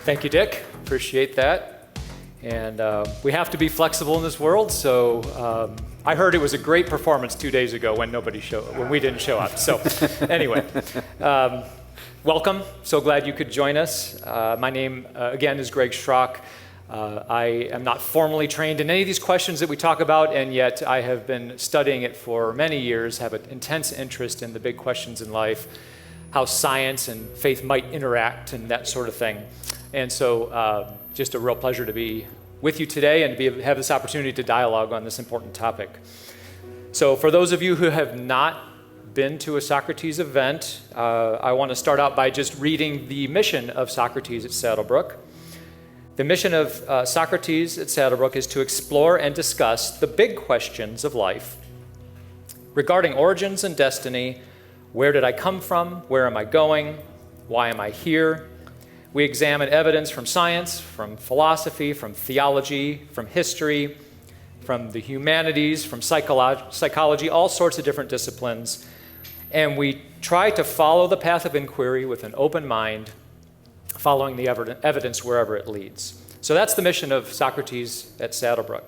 Thank you, Dick. Appreciate that. And we have to be flexible in this world, so I heard it was a great performance 2 days ago when we didn't show up. So anyway, welcome. So glad you could join us. My name, again, is Greg Schrock. I am not formally trained in any of these questions that we talk about, and yet I have been studying it for many years, have an intense interest in the big questions in life, how science and faith might interact and that sort of thing. And so just a real pleasure to be with you today and to have this opportunity to dialogue on this important topic. So for those of you who have not been to a Socrates event, I want to start out by just reading the mission of Socrates at SaddleBrooke. The mission of Socrates at SaddleBrooke is to explore and discuss the big questions of life regarding origins and destiny. Where did I come from? Where am I going? Why am I here? We examine evidence from science, from philosophy, from theology, from history, from the humanities, from psychology, all sorts of different disciplines. And we try to follow the path of inquiry with an open mind, following the evidence wherever it leads. So that's the mission of Socrates at SaddleBrooke.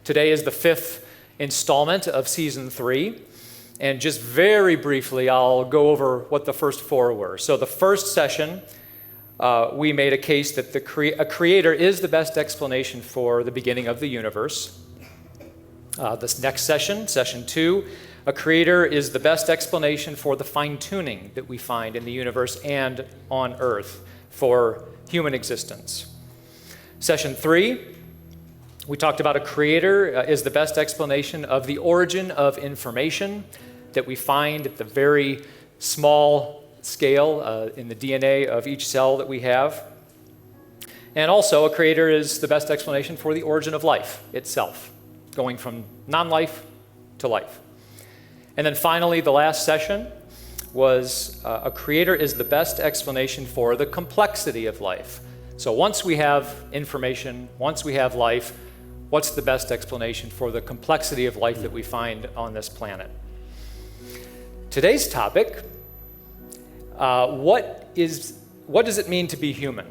Today is the 5th installment of season 3. And just very briefly, I'll go over what the first 4 were. So the first session, we made a case that a creator is the best explanation for the beginning of the universe. This next session, session 2, a creator is the best explanation for the fine-tuning that we find in the universe and on Earth for human existence. Session 3, we talked about a creator is the best explanation of the origin of information that we find at the very small scale in the DNA of each cell that we have. And also, a creator is the best explanation for the origin of life itself, going from non-life to life. And then finally, the last session was a creator is the best explanation for the complexity of life. So once we have information, once we have life, what's the best explanation for the complexity of life that we find on this planet? Today's topic, what does it mean to be human?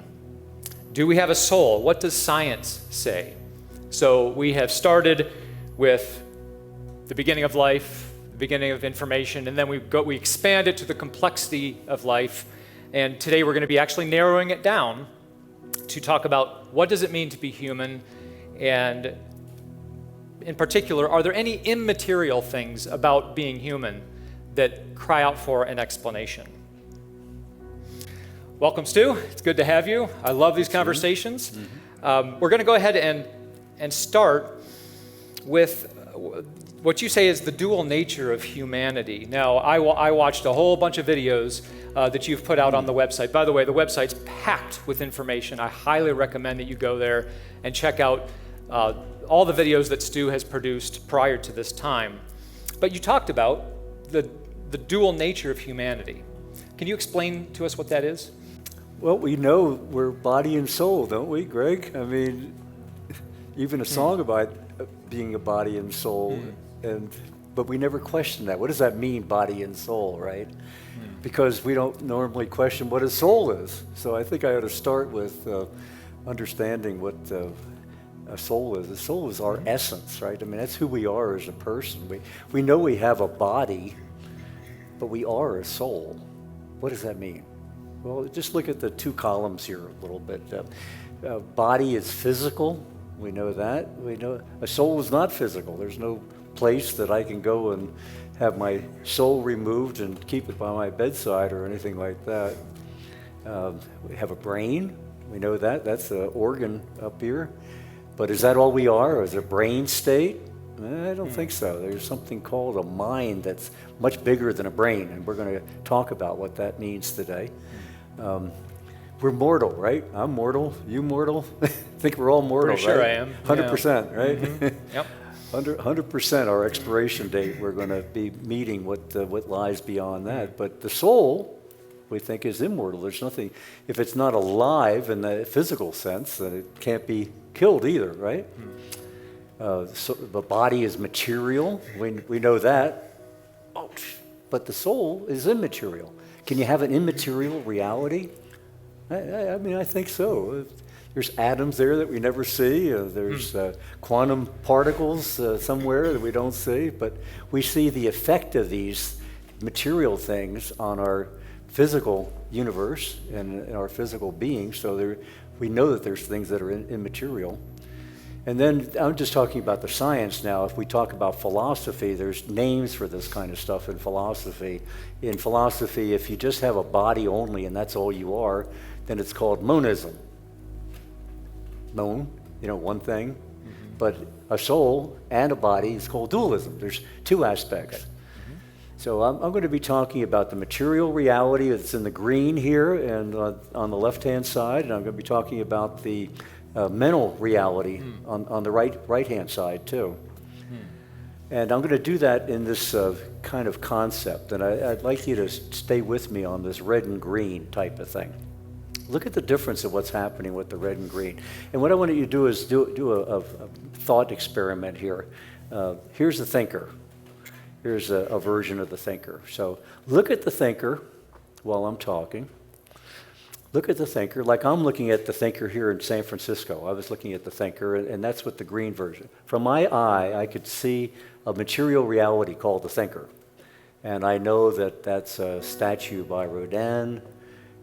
Do we have a soul? What does science say? So we have started with the beginning of life, the beginning of information, and then we expand it to the complexity of life. And today we're going to be actually narrowing it down to talk about what does it mean to be human, and in particular, are there any immaterial things about being human that cry out for an explanation? Welcome, Stu. It's good to have you. I love these conversations. Mm-hmm. We're going to go ahead and start with what you say is the dual nature of humanity. Now, I watched a whole bunch of videos that you've put out on the website. By the way, the website's packed with information. I highly recommend that you go there and check out all the videos that Stu has produced prior to this time. But you talked about the dual nature of humanity. Can you explain to us what that is? Well, we know we're body and soul, don't we, Greg? I mean, even a song about being a body and soul, but we never question that. What does that mean, body and soul, right? Because we don't normally question what a soul is. So I think I ought to start with understanding what a soul is. A soul is our essence, right? I mean, that's who we are as a person. We know we have a body, but we are a soul. What does that mean? Well, just look at the 2 columns here a little bit. Body is physical. We know that. We know a soul is not physical. There's no place that I can go and have my soul removed and keep it by my bedside or anything like that. We have a brain. We know that. That's the organ up here. But is that all we are? Is it a brain state? I don't think so. There's something called a mind that's much bigger than a brain, and we're going to talk about what that means today. We're mortal, right? I'm mortal. You mortal? I think we're all mortal, Pretty sure right? I am. 100%, right? Mm-hmm. Yep. 100% our expiration date, we're going to be meeting what lies beyond that. But the soul, we think, is immortal. There's nothing, if it's not alive in the physical sense, then it can't be killed either, right? So the body is material. We know that. But the soul is immaterial. Can you have an immaterial reality? I mean, I think so. There's atoms there that we never see. There's quantum particles somewhere that we don't see. But we see the effect of these material things on our physical universe and our physical being. So we know that there's things that are immaterial. And then I'm just talking about the science now. If we talk about philosophy, there's names for this kind of stuff in philosophy. In philosophy, if you just have a body only and that's all you are, then it's called monism. Mon, one thing. But a soul and a body is called dualism. There's two aspects. Okay. So I'm going to be talking about the material reality that's in the green here and on the left-hand side, and I'm going to be talking about the mental reality on the right-hand side too. And I'm going to do that in this kind of concept, and I'd like you to stay with me on this red and green type of thing. Look at the difference of what's happening with the red and green. And what I want you to do is do a thought experiment here. Here's the thinker. Here's a version of the thinker. So look at the thinker while I'm talking. Look at the thinker like I'm looking at the thinker here in San Francisco. I was looking at the thinker, and that's what the green version. From my eye, I could see a material reality called the thinker. And I know that that's a statue by Rodin.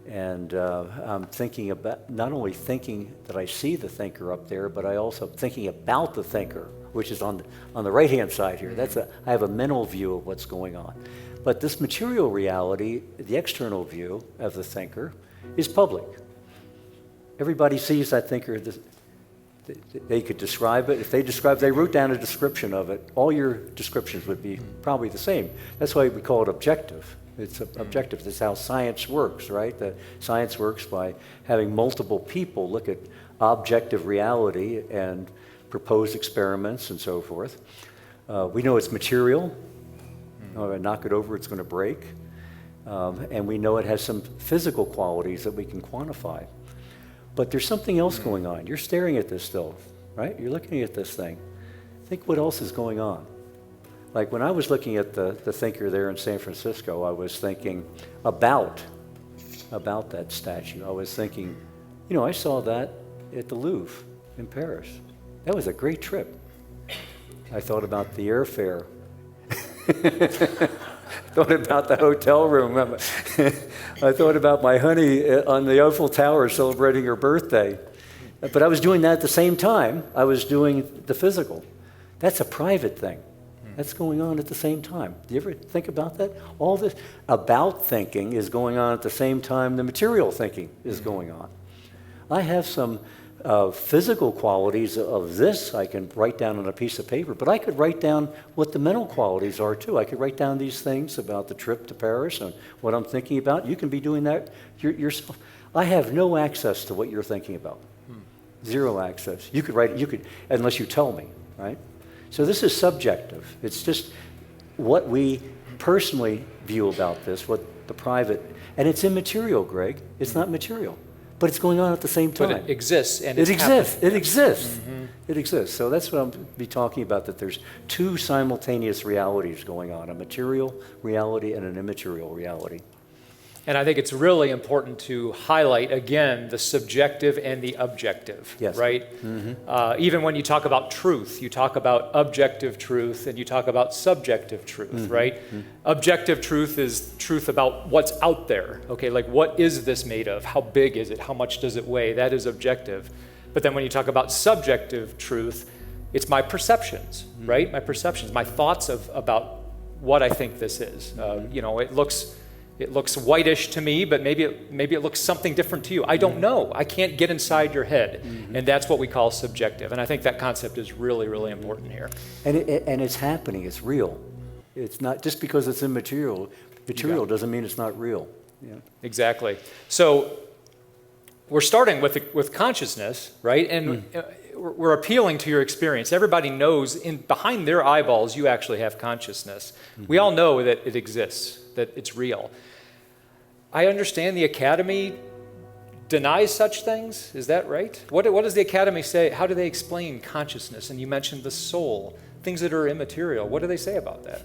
And I'm thinking about, not only thinking that I see the thinker up there, but I also thinking about the thinker, which is on the right-hand side here. I have a mental view of what's going on. But this material reality, the external view of the thinker, is public. Everybody sees that thinker. They could describe it. If they wrote down a description of it, all your descriptions would be probably the same. That's why we call it objective. It's objective. That's how science works, right? That science works by having multiple people look at objective reality and propose experiments and so forth. We know it's material. Knock it over, it's going to break. And we know it has some physical qualities that we can quantify. But there's something else going on. You're staring at this still, right? You're looking at this thing. Think what else is going on. Like when I was looking at the thinker there in San Francisco, I was thinking about that statue. I was thinking, I saw that at the Louvre in Paris. That was a great trip. I thought about the airfare. Thought about the hotel room. I thought about my honey on the Eiffel Tower celebrating her birthday. But I was doing that at the same time. I was doing the physical. That's a private thing. That's going on at the same time. Do you ever think about that? All this about thinking is going on at the same time the material thinking is going on. I have some physical qualities of this I can write down on a piece of paper, but I could write down what the mental qualities are too. I could write down these things about the trip to Paris and what I'm thinking about. You can be doing that yourself. I have no access to what you're thinking about. Zero access. You could, unless you tell me, right? So this is subjective. It's just what we personally view about this, what the private, and it's immaterial, Greg. It's not material, but it's going on at the same time. But it exists, and it exists. It exists. It exists. So that's what I'm be talking about. That there's two simultaneous realities going on: a material reality and an immaterial reality. And I think it's really important to highlight, again, the subjective and the objective, yes. Right? Even when you talk about truth, you talk about objective truth and you talk about subjective truth, right? Objective truth is truth about what's out there, okay? Like, what is this made of? How big is it? How much does it weigh? That is objective. But then when you talk about subjective truth, it's my perceptions, right? My perceptions, my thoughts about what I think this is. It looks whitish to me, but maybe it looks something different to you. I don't know. I can't get inside your head. And that's what we call subjective. And I think that concept is really, really important here. And it's happening. It's real. It's not just because it's immaterial. Material doesn't mean it's not real. Yeah. Exactly. So we're starting with consciousness, right? And we're appealing to your experience. Everybody knows behind their eyeballs you actually have consciousness. We all know that it exists, that it's real. I understand the Academy denies such things. Is that right? What does the Academy say? How do they explain consciousness? And you mentioned the soul, things that are immaterial. What do they say about that?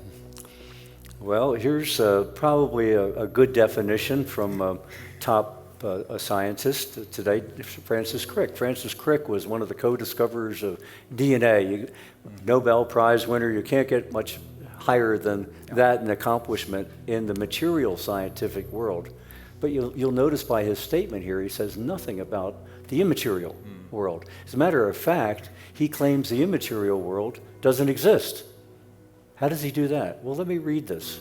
Well, here's probably a good definition from top a scientist today, Francis Crick. Francis Crick was one of the co-discoverers of DNA. Nobel Prize winner. You can't get much higher than that in accomplishment in the material scientific world. But you'll notice by his statement here, he says nothing about the immaterial world. As a matter of fact, he claims the immaterial world doesn't exist. How does he do that? Well, let me read this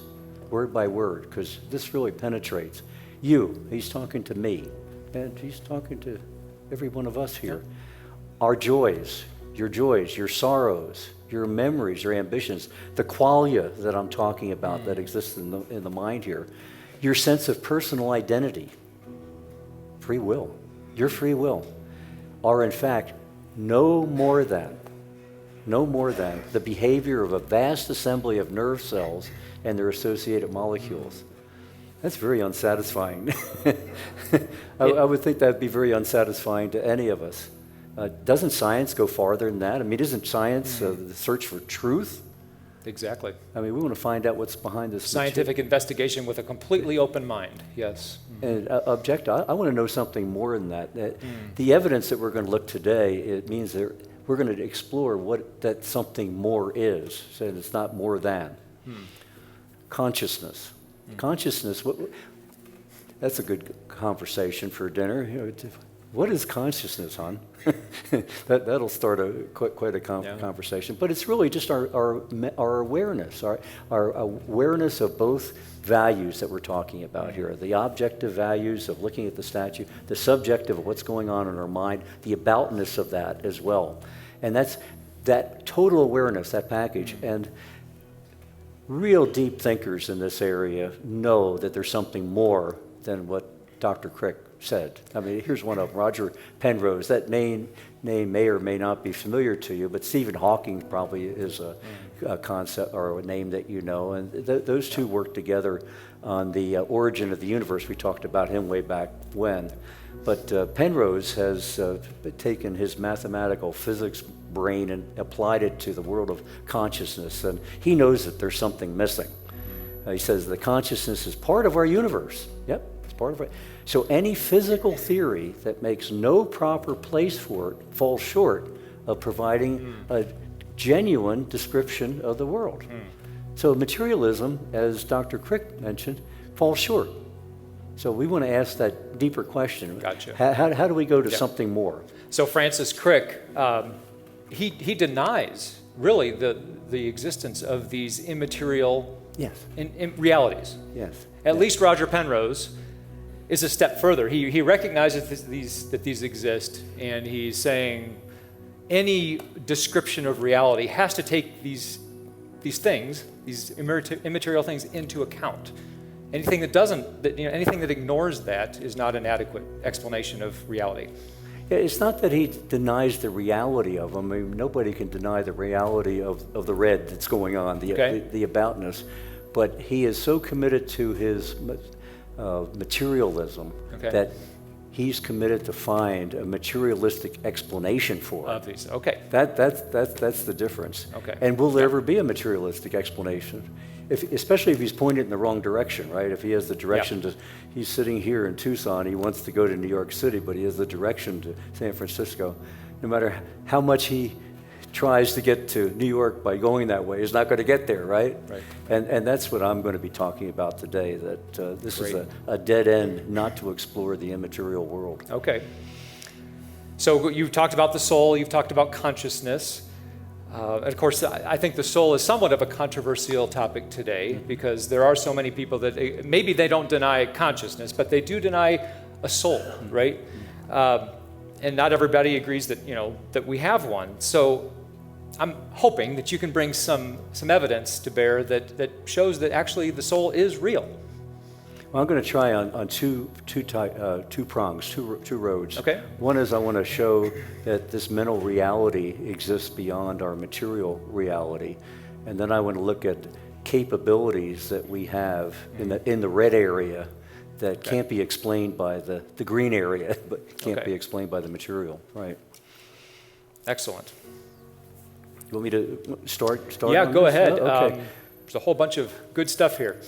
word by word, because this really penetrates. He's talking to me, and he's talking to every one of us here. Our joys, your sorrows, your memories, your ambitions, the qualia that I'm talking about that exists in the mind here, your sense of personal identity, free will, your free will, are in fact no more than the behavior of a vast assembly of nerve cells and their associated molecules. That's very unsatisfying. I would think that would be very unsatisfying to any of us. Doesn't science go farther than that? I mean, isn't science the search for truth? Exactly. I mean, we want to find out what's behind this. Scientific investigation with a completely open mind, yes. And objective, I want to know something more than that. The evidence that we're going to look today, it means that we're going to explore what that something more is. So it's not more than. Consciousness. Consciousness, that's a good conversation for dinner. What is consciousness, hon? That'll start quite a conversation. But it's really just our awareness, our awareness of both values that we're talking about here. The objective values of looking at the statue, the subjective of what's going on in our mind, the aboutness of that as well. And that's that total awareness, that package. And real deep thinkers in this area know that there's something more than what Dr. Crick said. I mean, here's one of them, Roger Penrose. That name may or may not be familiar to you, but Stephen Hawking probably is a concept or a name that you know. And those two work together on the origin of the universe. We talked about him way back when. But Penrose has taken his mathematical physics brain and applied it to the world of consciousness. And he knows that there's something missing. He says the consciousness is part of our universe. Yep, it's part of it. So any physical theory that makes no proper place for it falls short of providing a genuine description of the world. So materialism, as Dr. Crick mentioned, falls short. So we want to ask that deeper question. Gotcha. How do we go to something more? So Francis Crick, he denies really the existence of these immaterial in realities. Yes. At least Roger Penrose is a step further. He recognizes that these exist, and he's saying any description of reality has to take these things, these immaterial things, into account. Anything that doesn't, anything that ignores that is not an adequate explanation of reality. Yeah, it's not that he denies the reality of them. I mean, nobody can deny the reality of the red that's going on, the aboutness. But he is so committed to his materialism that he's committed to find a materialistic explanation for it. These. Okay. That's the difference. Okay. And will there ever be a materialistic explanation? Especially if he's pointed in the wrong direction, right? If he has the direction to, he's sitting here in Tucson, he wants to go to New York City, but he has the direction to San Francisco. No matter how much he tries to get to New York by going that way, he's not going to get there, right? Right. And that's what I'm going to be talking about today, that this is a dead end not to explore the immaterial world. Okay. So you've talked about the soul, you've talked about consciousness. And of course, I think the soul is somewhat of a controversial topic today because there are so many people that maybe they don't deny consciousness, but they do deny a soul, right? And not everybody agrees that that we have one. So I'm hoping that you can bring some evidence to bear that shows that actually the soul is real. Well, I'm going to try on two prongs, two roads. Okay. One is I want to show that this mental reality exists beyond our material reality, and then I want to look at capabilities that we have in the red area that can't be explained by the green area, but can't be explained by the material. Right. Excellent. You want me to start? Yeah, go ahead. Okay. There's a whole bunch of good stuff here.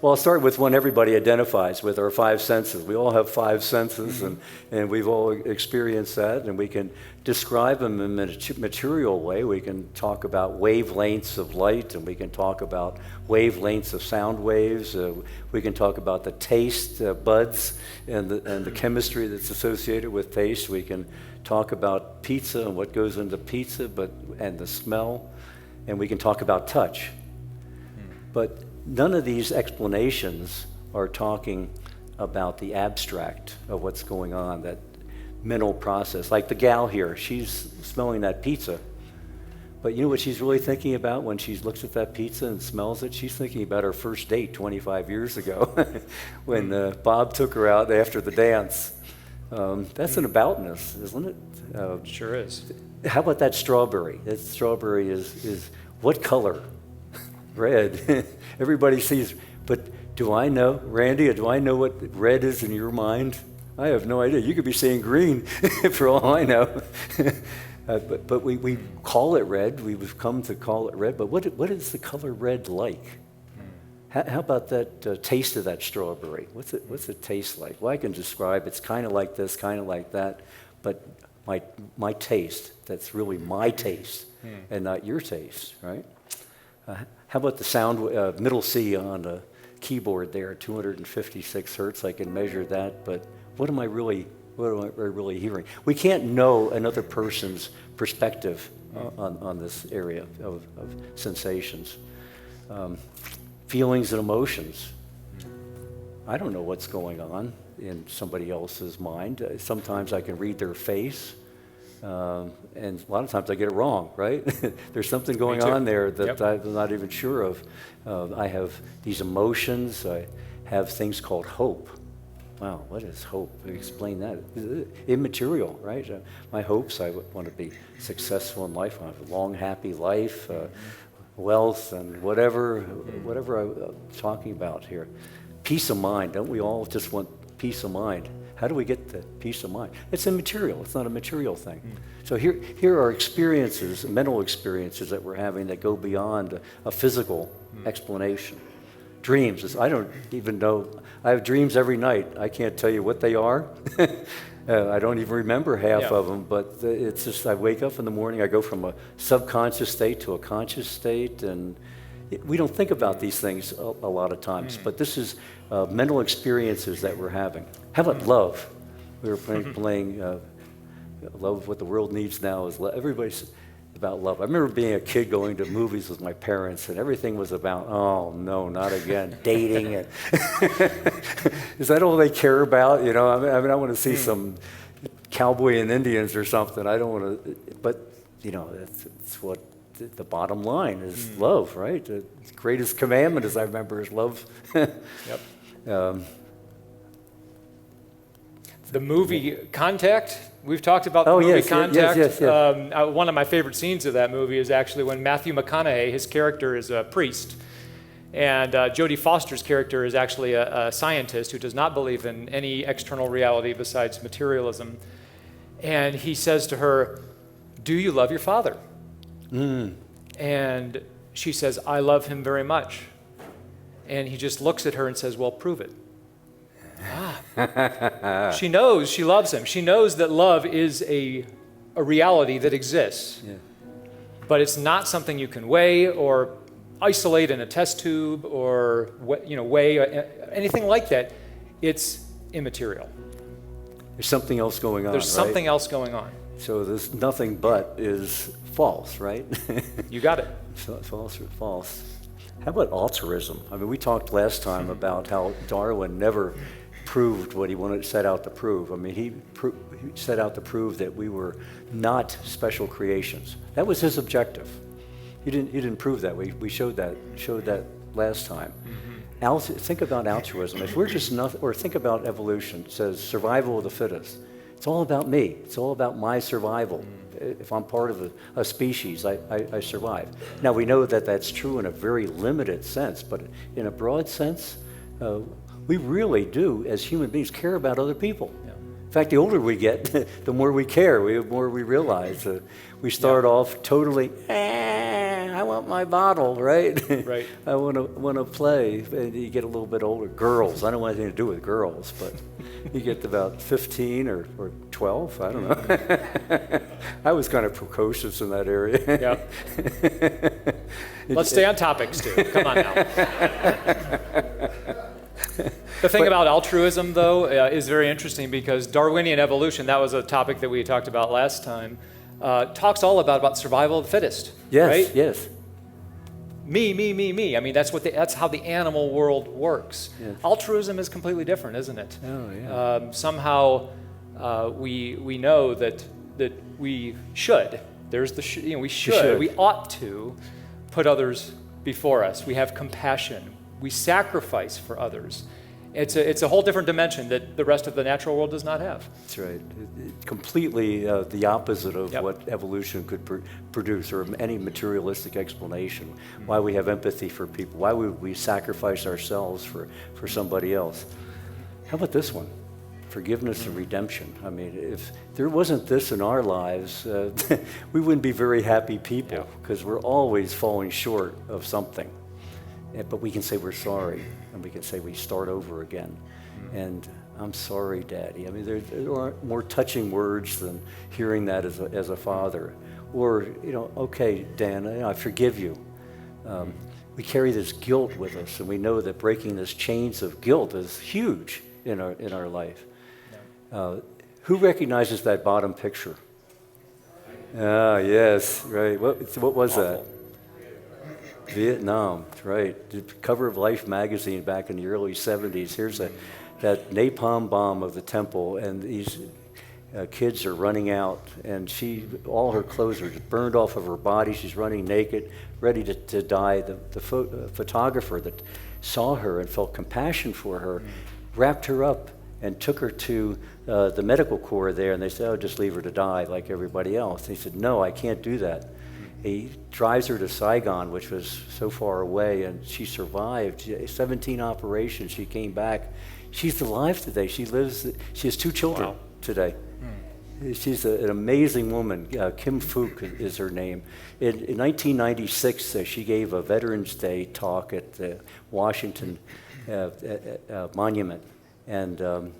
Well, I'll start with one everybody identifies with, our five senses. We all have five senses, and we've all experienced that, and we can describe them in a material way. We can talk about wavelengths of light, and we can talk about wavelengths of sound waves. We can talk about the taste buds and the chemistry that's associated with taste. We can talk about pizza and what goes into pizza, and the smell, and we can talk about touch. But none of these explanations are talking about the abstract of what's going on, that mental process. Like the gal here, she's smelling that pizza. But you know what she's really thinking about when she looks at that pizza and smells it? She's thinking about her first date 25 years ago when Bob took her out after the dance. That's an aboutness, isn't it? Sure is. How about that strawberry? That strawberry is what color? Red. Everybody sees, but do I know, Randy, do I know what red is in your mind? I have no idea. You could be saying green for all I know. But we call it red. We've come to call it red. But what is the color red like? How about that taste of that strawberry? What's it taste like? Well, I can describe. It's kind of like this, kind of like that. But my taste, that's really my taste and not your taste, right? How about the sound, middle C on the keyboard there, 256 hertz, I can measure that, but what am I really hearing? We can't know another person's perspective on this area of sensations. Feelings and emotions. I don't know what's going on in somebody else's mind. Sometimes I can read their face. And a lot of times I get it wrong, right? There's something going on there that I'm not even sure of. I have these emotions. I have things called hope. Wow, what is hope? Explain that. Immaterial, right? My hopes, I want to be successful in life. I have a long, happy life, wealth, and whatever I'm talking about here. Peace of mind. Don't we all just want peace of mind? How do we get the peace of mind? It's immaterial. It's not a material thing. So here are experiences, mental experiences that we're having that go beyond a physical explanation. Dreams. I don't even know. I have dreams every night. I can't tell you what they are. I don't even remember half of them, but it's just I wake up in the morning, I go from a subconscious state to a conscious state, and we don't think about these things a lot of times, but this is mental experiences that we're having. How about love? We were playing love. What the world needs now is love. Everybody's about love. I remember being a kid going to movies with my parents, and everything was about, oh no, not again, dating. Is that all they care about? You know, I mean, I want to see some cowboy and Indians or something. I don't want to, but you know, it's what the bottom line is love, right? The greatest commandment, as I remember, is love. The movie Contact, we've talked about the movie Contact. Yes. One of my favorite scenes of that movie is actually when Matthew McConaughey, his character is a priest, and Jodie Foster's character is actually a scientist who does not believe in any external reality besides materialism. And he says to her, "Do you love your father?" And she says, "I love him very much." And he just looks at her and says, "Well, prove it." She knows she loves him. She knows that love is a reality that exists. But it's not something you can weigh or isolate in a test tube or weigh anything like that. It's immaterial. There's something else going on. There's something else going on. So there's nothing but is false, right? You got it. False or false. How about altruism? I mean, we talked last time about how Darwin never proved what he wanted to set out to prove. I mean, he set out to prove that we were not special creations. That was his objective. He didn't prove that. We showed that last time. Think about altruism. If we're just nothing, or think about evolution. It says survival of the fittest. It's all about me. It's all about my survival. If I'm part of a species, I survive. Now, we know that that's true in a very limited sense, but in a broad sense, we really do, as human beings, care about other people. In fact, the older we get, the more we care, the more we realize. We start off totally, I want my bottle, right? Right. I want to play. And you get a little bit older. Girls, I don't want anything to do with girls, but you get to about 15 or 12, I don't know. I was kind of precocious in that area. Yeah. Let's stay on topic, Stu. Come on now. The thing about altruism, though, is very interesting because Darwinian evolution, that was a topic that we talked about last time, talks all about survival of the fittest. Yes, right? yes. Me. I mean, that's how the animal world works. Yes. Altruism is completely different, isn't it? Oh, yeah. Somehow we know that we should. There's the we should. We ought to put others before us. We have compassion. We sacrifice for others. It's a whole different dimension that the rest of the natural world does not have. That's right. Completely the opposite of Yep. what evolution could produce, or any materialistic explanation. Why we have empathy for people. Why would we sacrifice ourselves for somebody else? How about this one? Forgiveness and redemption. I mean, if there wasn't this in our lives, we wouldn't be very happy people, because we're always falling short of something. But we can say we're sorry, and we can say we start over again. And I'm sorry, Daddy. I mean, there aren't more touching words than hearing that as a father. Or, okay, Dan, I forgive you. We carry this guilt with us, and we know that breaking this chains of guilt is huge in our life. Who recognizes that bottom picture? Ah, yes, right. What was that? Vietnam, right. The cover of Life magazine back in the early 70s. Here's that napalm bomb of the temple, and these kids are running out, and all her clothes are burned off of her body. She's running naked, ready to die. The photographer that saw her and felt compassion for her wrapped her up and took her to the medical corps there, and they said, oh, just leave her to die like everybody else. And he said, no, I can't do that. He drives her to Saigon, which was so far away, and she survived. 17 operations, she came back. She's alive today. She has 2 children today. She's an amazing woman. Kim Phuc is her name. In 1996, she gave a Veterans Day talk at the Washington Monument, and to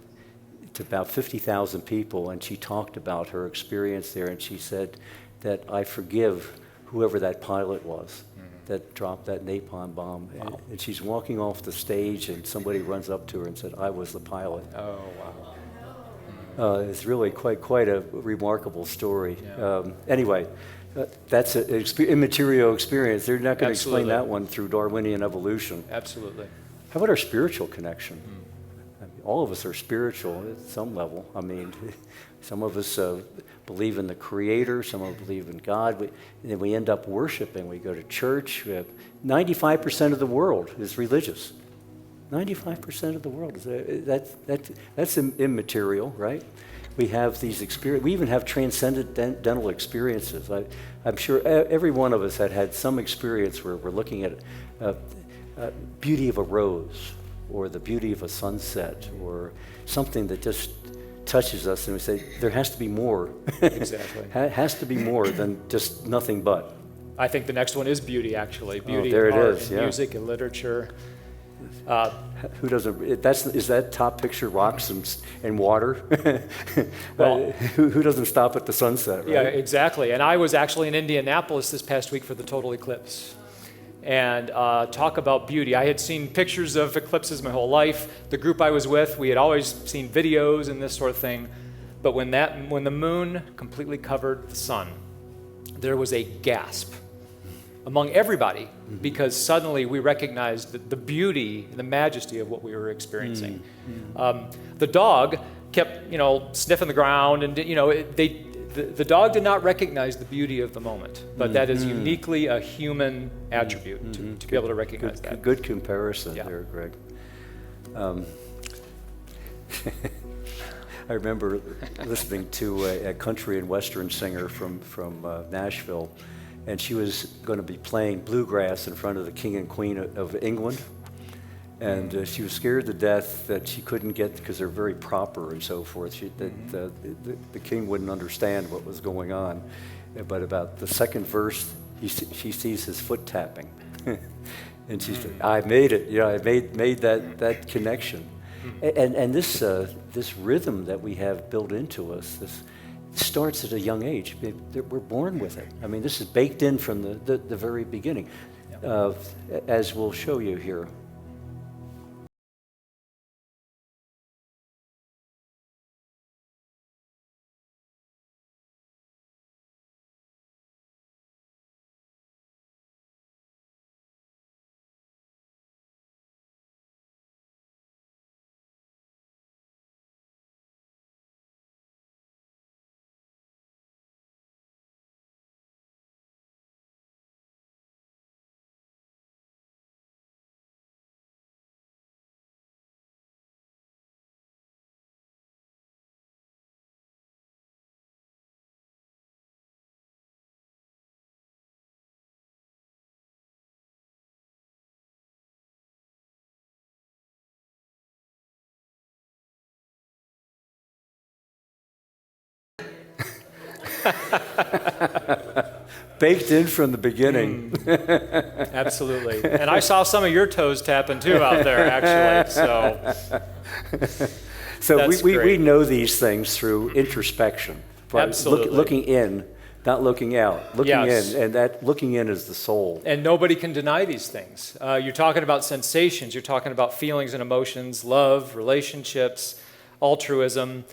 about 50,000 people, and she talked about her experience there, and she said that I forgive whoever that pilot was that dropped that napalm bomb. Wow. And she's walking off the stage, and somebody runs up to her and said, I was the pilot. Oh, wow. It's really quite a remarkable story. Yeah. Anyway, that's an immaterial experience. They're not going to explain Absolutely. that one through Darwinian evolution. Absolutely. How about our spiritual connection? I mean, all of us are spiritual at some level. I mean, some of us believe in the Creator, some of us believe in God, and then we end up worshiping. We go to church. 95% of the world is religious. 95% of the world that's immaterial, right? We have these experiences. We even have transcendental experiences. I'm sure every one of us had some experience where we're looking at beauty of a rose, or the beauty of a sunset, or something that just touches us, and we say, there has to be more. Exactly. Has to be more than just nothing but. I think the next one is beauty, actually. Beauty, there it art, is, and yeah. music, and literature. Who doesn't? Is that top picture rocks and water? Well, who doesn't stop at the sunset? Right? Yeah, exactly. And I was actually in Indianapolis this past week for the total eclipse. And talk about beauty. I had seen pictures of eclipses my whole life. The group I was with, we had always seen videos and this sort of thing. But when the moon completely covered the sun, there was a gasp among everybody, because suddenly we recognized the beauty, the majesty of what we were experiencing. The dog kept, sniffing the ground, and the dog did not recognize the beauty of the moment, but that is uniquely a human attribute to be able to recognize that. Good comparison Yeah. there, Greg. I remember listening to a country and western singer from Nashville, and she was going to be playing bluegrass in front of the King and Queen of England. And she was scared to death that she couldn't get, because they're very proper and so forth, the king wouldn't understand what was going on. But about the second verse, she sees his foot tapping. And she's like, I made it. You know, I made that connection. And this rhythm that we have built into us, this starts at a young age. We're born with it. I mean, this is baked in from the very beginning, as we'll show you here. Baked in from the beginning. Absolutely. And I saw some of your toes tapping too out there, actually. So we know these things through introspection. Absolutely. Looking in, not looking out. Looking Yes. in, and that looking in is the soul. And nobody can deny these things. You're talking about sensations. You're talking about feelings and emotions, love, relationships, altruism,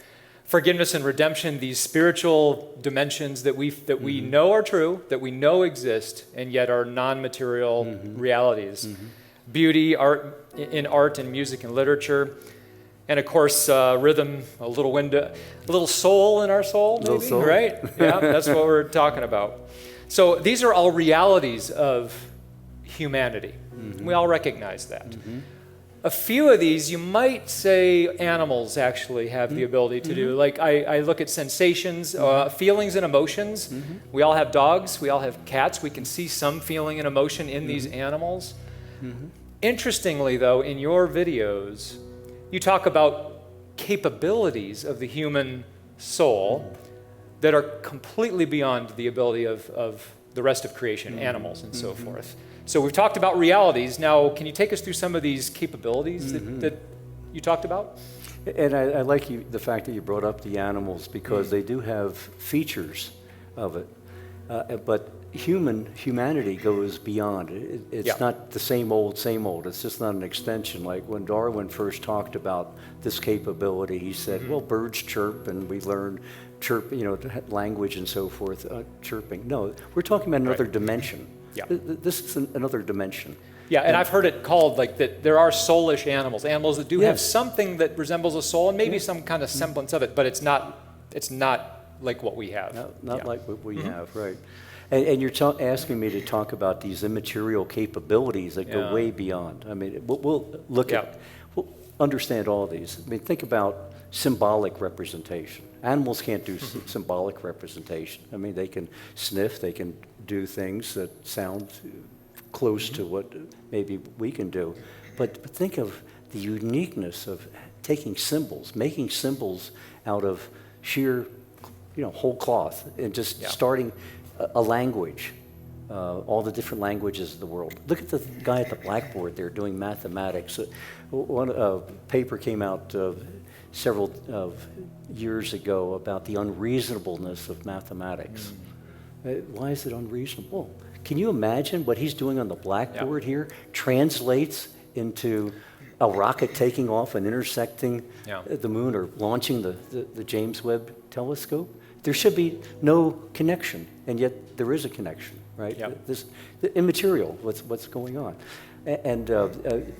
forgiveness and redemption, these spiritual dimensions that we know are true, that we know exist, and yet are non-material realities. Beauty, art and music and literature, and of course rhythm, a little soul in our soul, maybe, Little soul. right? Yeah, that's what we're talking about. So these are all realities of humanity. We all recognize that. A few of these, you might say animals actually have the ability to do. Like I look at sensations, feelings and emotions. We all have dogs, we all have cats. We can see some feeling and emotion in these animals. Interestingly though, in your videos, you talk about capabilities of the human soul that are completely beyond the ability of the rest of creation, animals and so forth. So we've talked about realities. Now, can you take us through some of these capabilities that you talked about? And I like the fact that you brought up the animals, because they do have features of it. But humanity goes beyond. It's not the same old, same old. It's just not an extension. Like when Darwin first talked about this capability, he said, well, birds chirp and we learn chirp, language and so forth, chirping. No, we're talking about another dimension. Yeah. This is another dimension. Yeah, and I've heard it called like that there are soulish animals that do have something that resembles a soul and maybe some kind of semblance of it, but it's not like what we have. Not like what we have, right. And you're asking me to talk about these immaterial capabilities that go way beyond. I mean, we'll look at, we'll understand all these. I mean, think about symbolic representation. Animals can't do symbolic representation. I mean, they can sniff, they can do things that sound close to what maybe we can do. But think of the uniqueness of taking symbols, making symbols out of sheer, whole cloth, and just starting a language, all the different languages of the world. Look at the guy at the blackboard there doing mathematics. One paper came out several years ago about the unreasonableness of mathematics. Why is it unreasonable? Can you imagine what he's doing on the blackboard here translates into a rocket taking off and intersecting the moon, or launching the James Webb Telescope? There should be no connection, and yet there is a connection, right? The immaterial, what's going on. And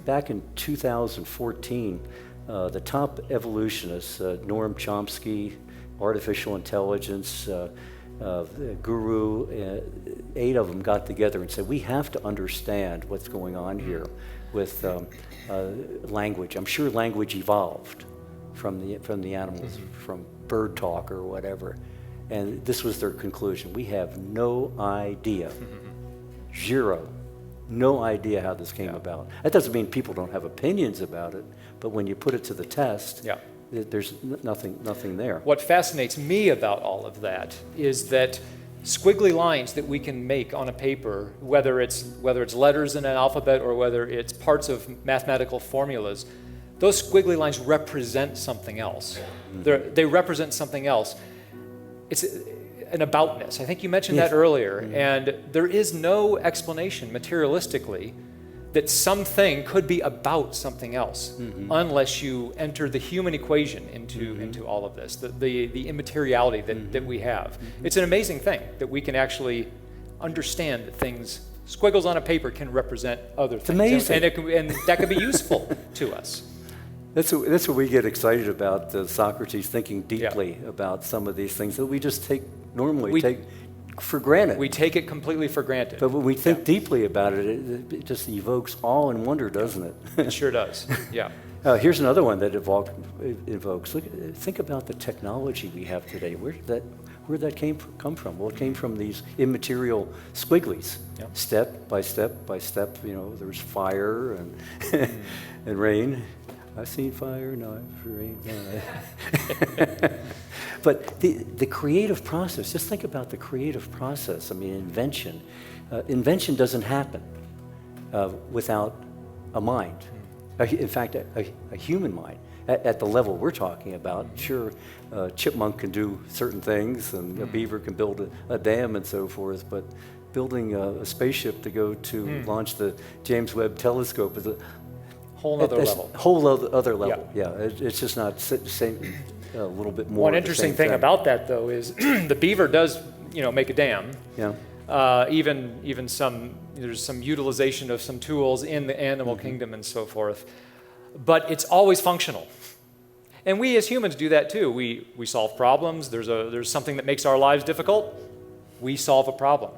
back in 2014, the top evolutionists, Noam Chomsky, artificial intelligence, guru, 8 of them got together and said, we have to understand what's going on here with language. I'm sure language evolved from the animals, from bird talk or whatever. And this was their conclusion. We have no idea, zero, no idea how this came about. That doesn't mean people don't have opinions about it, but when you put it to the test, there's nothing there. What fascinates me about all of that is that squiggly lines that we can make on a paper, whether it's letters in an alphabet or whether it's parts of mathematical formulas, those squiggly lines represent something else. They represent something else. It's an aboutness. I think you mentioned that earlier. And there is no explanation materialistically that something could be about something else unless you enter the human equation into all of this, the immateriality that we have. It's an amazing thing that we can actually understand that things, squiggles on a paper can represent other things. Amazing. And that can be useful to us. That's what we get excited about, Socrates thinking deeply about some of these things that we just take for granted. We take it completely for granted. But when we think deeply about it, it just evokes awe and wonder, doesn't it? It sure does, yeah. Here's another one that evokes. Think about the technology we have today. Where did that come from? Well, it came from these immaterial squigglies. Yep. Step by step by step, there was fire and, and rain. I've seen fire, no, I've rain. No. But the creative process, just think about the creative process. I mean, invention. Invention doesn't happen without a mind. In fact, a human mind. At the level we're talking about, sure, a chipmunk can do certain things, and a beaver can build a dam and so forth, but building a spaceship to go to launch the James Webb Telescope is a whole other level. Yeah, it's just not the same. A little bit more. One interesting thing about that, though, is the beaver does, make a dam. Yeah. Even there's some utilization of some tools in the animal kingdom and so forth, but it's always functional. And we as humans do that too. We solve problems. There's something that makes our lives difficult. We solve a problem.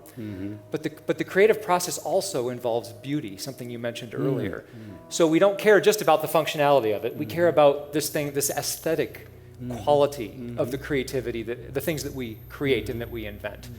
But the creative process also involves beauty, something you mentioned earlier. So we don't care just about the functionality of it. We care about this aesthetic quality of the creativity, the things that we create and that we invent.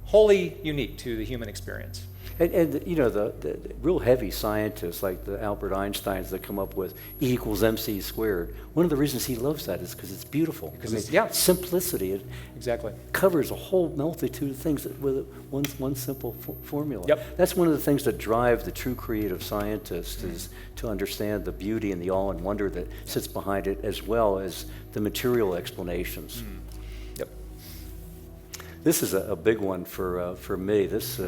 Wholly unique to the human experience. And the real heavy scientists like the Albert Einsteins that come up with E equals MC squared, one of the reasons he loves that is because it's beautiful. Because simplicity. It exactly covers a whole multitude of things with one simple formula. Yep. That's one of the things that drive the true creative scientist is to understand the beauty and the awe and wonder that sits behind it, as well as the material explanations. Yep. This is a big one for me. This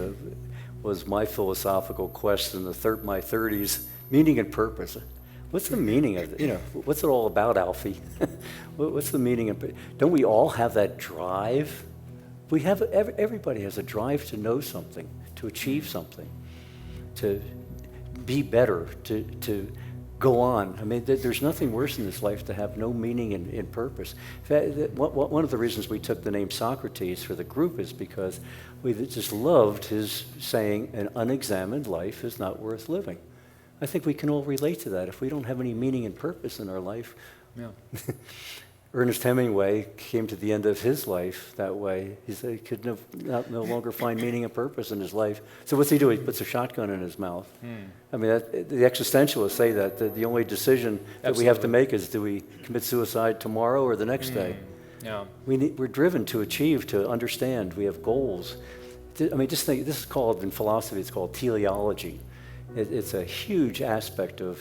was my philosophical quest in my 30s, meaning and purpose. What's the meaning of it? What's it all about, Alfie? What's the meaning of it? Don't we all have that drive? Everybody has a drive to know something, to achieve something, to be better, to go on. I mean, there's nothing worse in this life to have no meaning and purpose. In fact, one of the reasons we took the name Socrates for the group is because we just loved his saying, an unexamined life is not worth living. I think we can all relate to that. If we don't have any meaning and purpose in our life. Yeah. Ernest Hemingway came to the end of his life that way. He said he could no longer find meaning and purpose in his life. So what's he do? He puts a shotgun in his mouth. I mean, the existentialists say that the only decision that we have to make is, do we commit suicide tomorrow or the next day? Yeah. We're driven to achieve, to understand. We have goals. I mean, just think, this is called, in philosophy, it's called teleology. It's a huge aspect of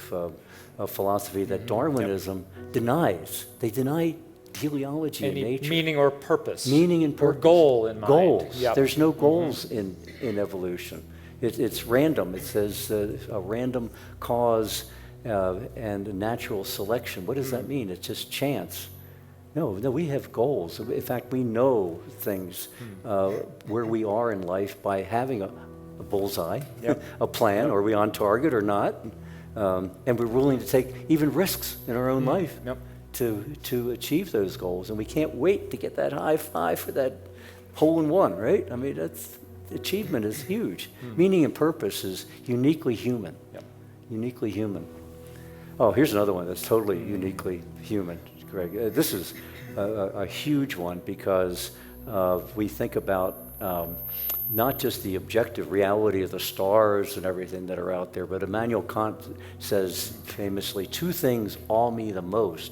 philosophy that Darwinism denies. They deny teleology in nature. Meaning or purpose. Meaning and purpose. Or goal in mind. Goals. Yep. There's no goals in evolution. It's random. It says a random cause and a natural selection. What does that mean? It's just chance. No, we have goals. In fact, we know things where we are in life by having a bullseye, a plan. Are we on target or not? And we're willing to take even risks in our own life to achieve those goals. And we can't wait to get that high five for that hole in one, right? I mean, achievement is huge. Meaning and purpose is uniquely human. Uniquely human. Oh, here's another one that's totally uniquely human, Greg. This is a huge one because we think about not just the objective reality of the stars and everything that are out there, but Immanuel Kant says famously, two things awe me the most: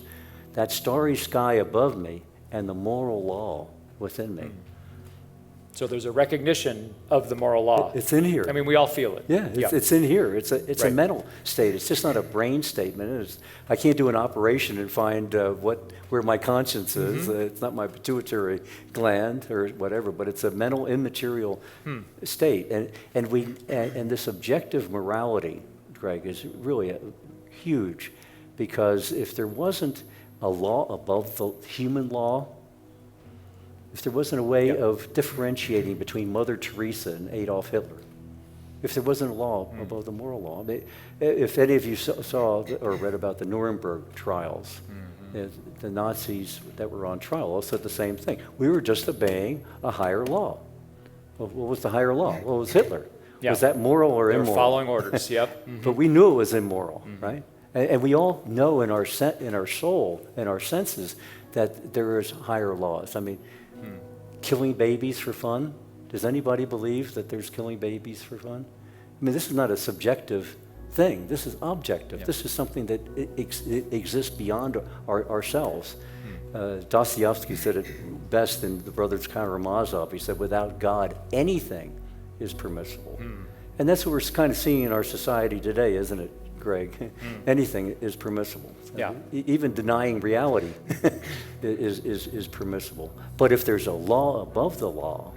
that starry sky above me and the moral law within me. So there's a recognition of the moral law. It's in here. I mean, we all feel it. Yeah, it's in here. It's a Right. mental state. It's just not a brain statement. I can't do an operation and find where my conscience is. It's not my pituitary gland or whatever, but it's a mental, immaterial state. And this objective morality, Greg, is really huge, because if there wasn't a law above the human law, if there wasn't a way of differentiating between Mother Teresa and Adolf Hitler, if there wasn't a law above the moral law, if any of you saw or read about the Nuremberg trials, the Nazis that were on trial all said the same thing. We were just obeying a higher law. Well, what was the higher law? Well, it was Hitler. Yeah. Was that moral or They were immoral? following orders, yep. But we knew it was immoral, right? And we all know in our soul, in our senses, that there is higher laws. I mean, killing babies for fun. Does anybody believe that there's killing babies for fun? I mean, this is not a subjective thing. This is objective. This is something that exists beyond ourselves. Dostoevsky said it best in The Brothers Karamazov. He said, without God, anything is permissible. And that's what we're kind of seeing in our society today, isn't it, Greg? Anything is permissible. Yeah. Even denying reality is permissible. But if there's a law above the law,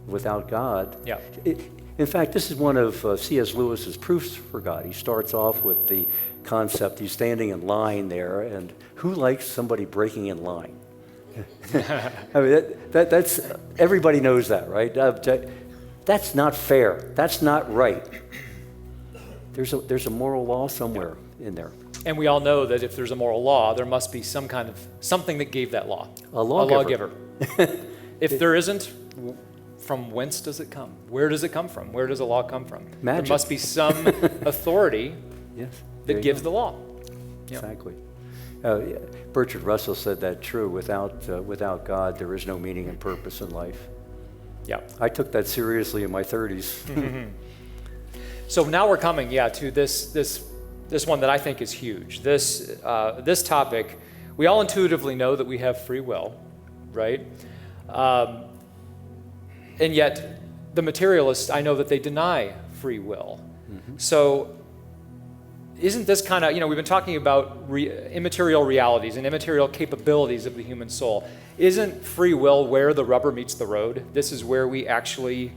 without God, in fact, this is one of C.S. Lewis's proofs for God. He starts off with the concept, he's standing in line there, and who likes somebody breaking in line? I mean, that's everybody knows that, right? That's not fair. That's not right. There's a moral law somewhere in there. And we all know that if there's a moral law, there must be something that gave that law. A lawgiver. If there isn't, from whence does it come? Where does it come from? Where does a law come from? Magic. There must be some authority that gives the law. Exactly. Bertrand Russell said that true. Without God, there is no meaning and purpose in life. Yeah. I took that seriously in my 30s. So now we're coming, to this one that I think is huge. This topic, we all intuitively know that we have free will, right? And yet, the materialists, I know that they deny free will. So isn't this kind of, we've been talking about immaterial realities and immaterial capabilities of the human soul. Isn't free will where the rubber meets the road? This is where we actually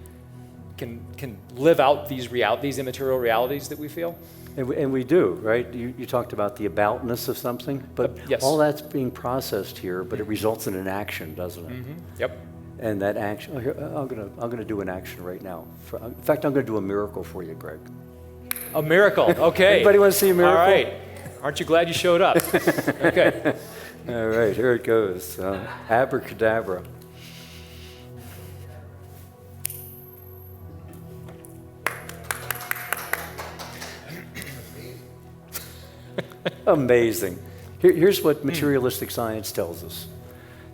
can live out these immaterial realities that we feel? And we do, right? You talked about the aboutness of something, but Yes. all that's being processed here, but it results in an action, doesn't it? Yep. And that action, I'm gonna do an action right now. In fact, I'm gonna do a miracle for you, Greg. A miracle, okay. Anybody want to see a miracle? All right. Aren't you glad you showed up? Okay. All right, here it goes. Abracadabra. Amazing. Here's what materialistic science tells us: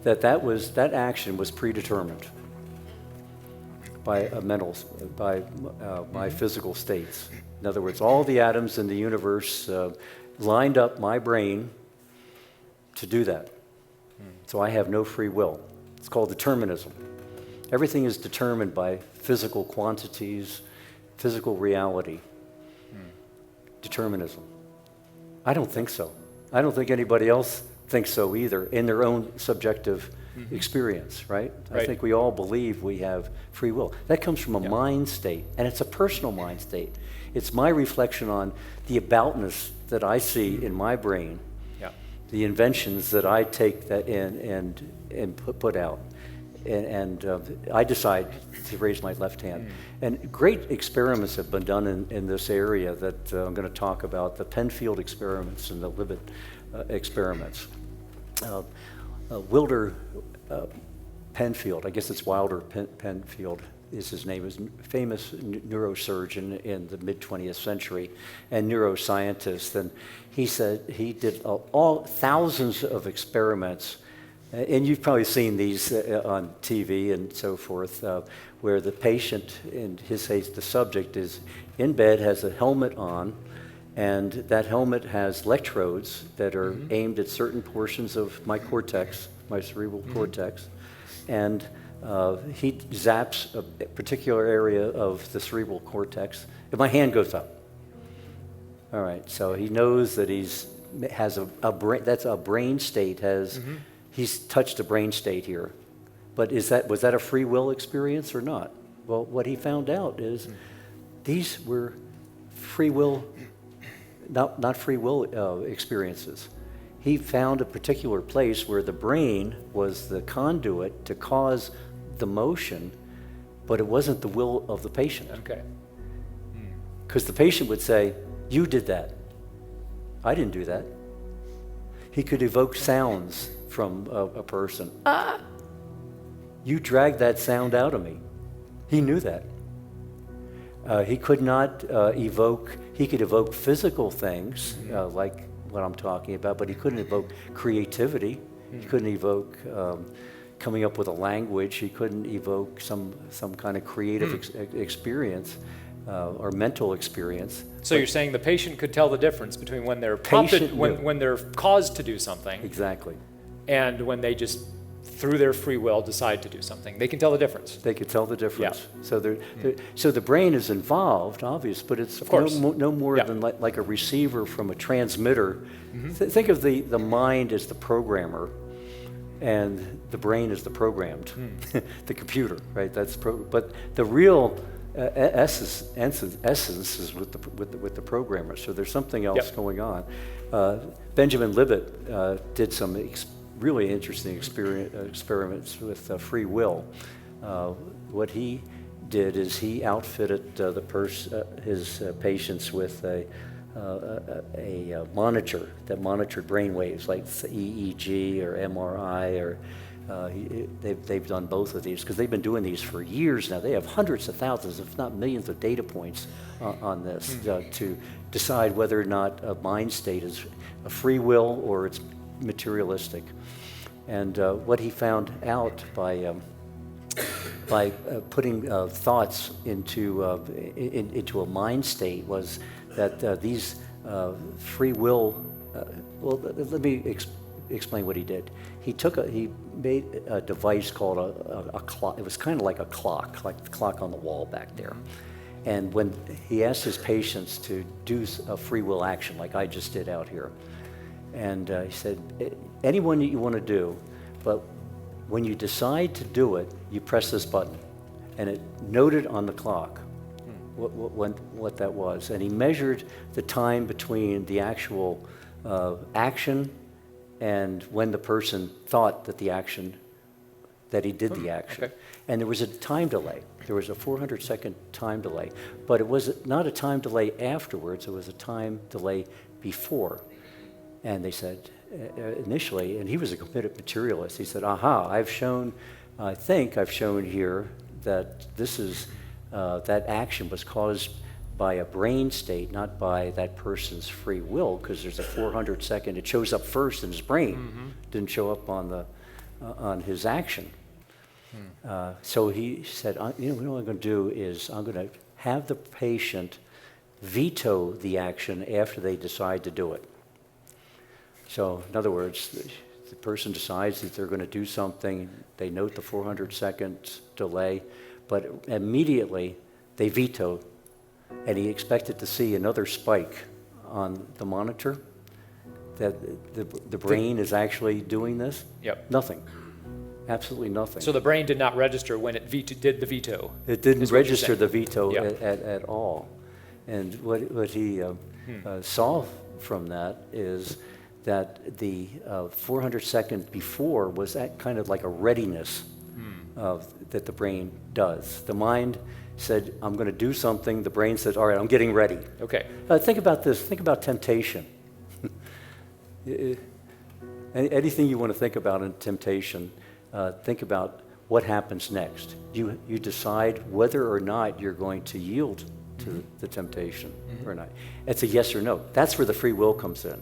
that action was predetermined by by physical states. In other words, all the atoms in the universe lined up my brain to do that. So I have no free will. It's called determinism. Everything is determined by physical quantities, physical reality. Determinism. I don't think so. I don't think anybody else thinks so either in their own subjective experience, right? I think we all believe we have free will. That comes from a mind state, and it's a personal mind state. It's my reflection on the aboutness that I see in my brain, the inventions that I take that in and put out. And I decide to raise my left hand. And great experiments have been done in this area that I'm going to talk about, the Penfield experiments and the Libet experiments. Wilder Penfield, I guess it's Wilder Penfield is his name, is a famous neurosurgeon in the mid-20th century and neuroscientist. And he said he did all thousands of experiments. And you've probably seen these on TV and so forth, where the patient, in his case, the subject, is in bed, has a helmet on, and that helmet has electrodes that are aimed at certain portions of my cortex, my cerebral cortex, and he zaps a particular area of the cerebral cortex, and my hand goes up. All right, so he knows that has a brain. That's a brain state. He's touched a brain state here, but was that a free will experience or not? Well, what he found out is these were free will, not free will experiences. He found a particular place where the brain was the conduit to cause the motion, but it wasn't the will of the patient. Okay. Because the patient would say, "You did that. I didn't do that." He could evoke sounds from a person. You dragged that sound out of me. He knew that. He could not he could evoke physical things like what I'm talking about, but he couldn't evoke creativity. He couldn't evoke coming up with a language. He couldn't evoke some kind of creative experience or mental experience. So you're saying the patient could tell the difference between when they're prompted, when they're caused to do something, Exactly. and when they just through their free will decide to do something. They can tell the difference. They could tell the difference. Yeah. So the brain is involved, obvious, but it's Of course. no more Yeah. than like a receiver from a transmitter. Think of the mind as the programmer, and the brain is the programmed, the computer, right? But the real essence is with the programmer. So there's something else going on. Benjamin Libet did some really interesting experiments with free will. What he did is he outfitted his patients with a monitor that monitored brain waves, like EEG or MRI, or they've done both of these because they've been doing these for years now. They have hundreds of thousands, if not millions, of data points on this to decide whether or not a mind state is a free will or it's materialistic. And what he found out by putting thoughts into a mind state was that these free will. Let me explain what he did. He made a device called a clock. It was kind of like a clock, like the clock on the wall back there. And when he asked his patients to do a free will action, like I just did out here, and he said, anyone that you want to do, but when you decide to do it, you press this button. And it noted on the clock what that was. And he measured the time between the actual action and when the person thought that he did the action. Okay. And there was a time delay. There was a 400-second time delay. But it was not a time delay afterwards, it was a time delay before. And they said, initially, and he was a committed materialist, he said, I think I've shown here that that action was caused by a brain state, not by that person's free will, because there's a 400-second, it shows up first in his brain, didn't show up on his action. So he said, what I'm going to do is I'm going to have the patient veto the action after they decide to do it. So in other words, the person decides that they're going to do something, they note the 400-second delay, but immediately they veto, and he expected to see another spike on the monitor, that the brain is actually doing this. Yep. Nothing. Absolutely nothing. So the brain did not register when it did the veto. It didn't is what you're register saying. the veto Yeah. at all. And what he saw from that is that the 400-second before was that kind of like a readiness that the brain does. The mind said, I'm going to do something. The brain said, all right, I'm getting ready. Okay. Think about this. Think about temptation. Anything you want to think about in temptation, think about what happens next. You decide whether or not you're going to yield to the temptation or not. It's a yes or no. That's where the free will comes in.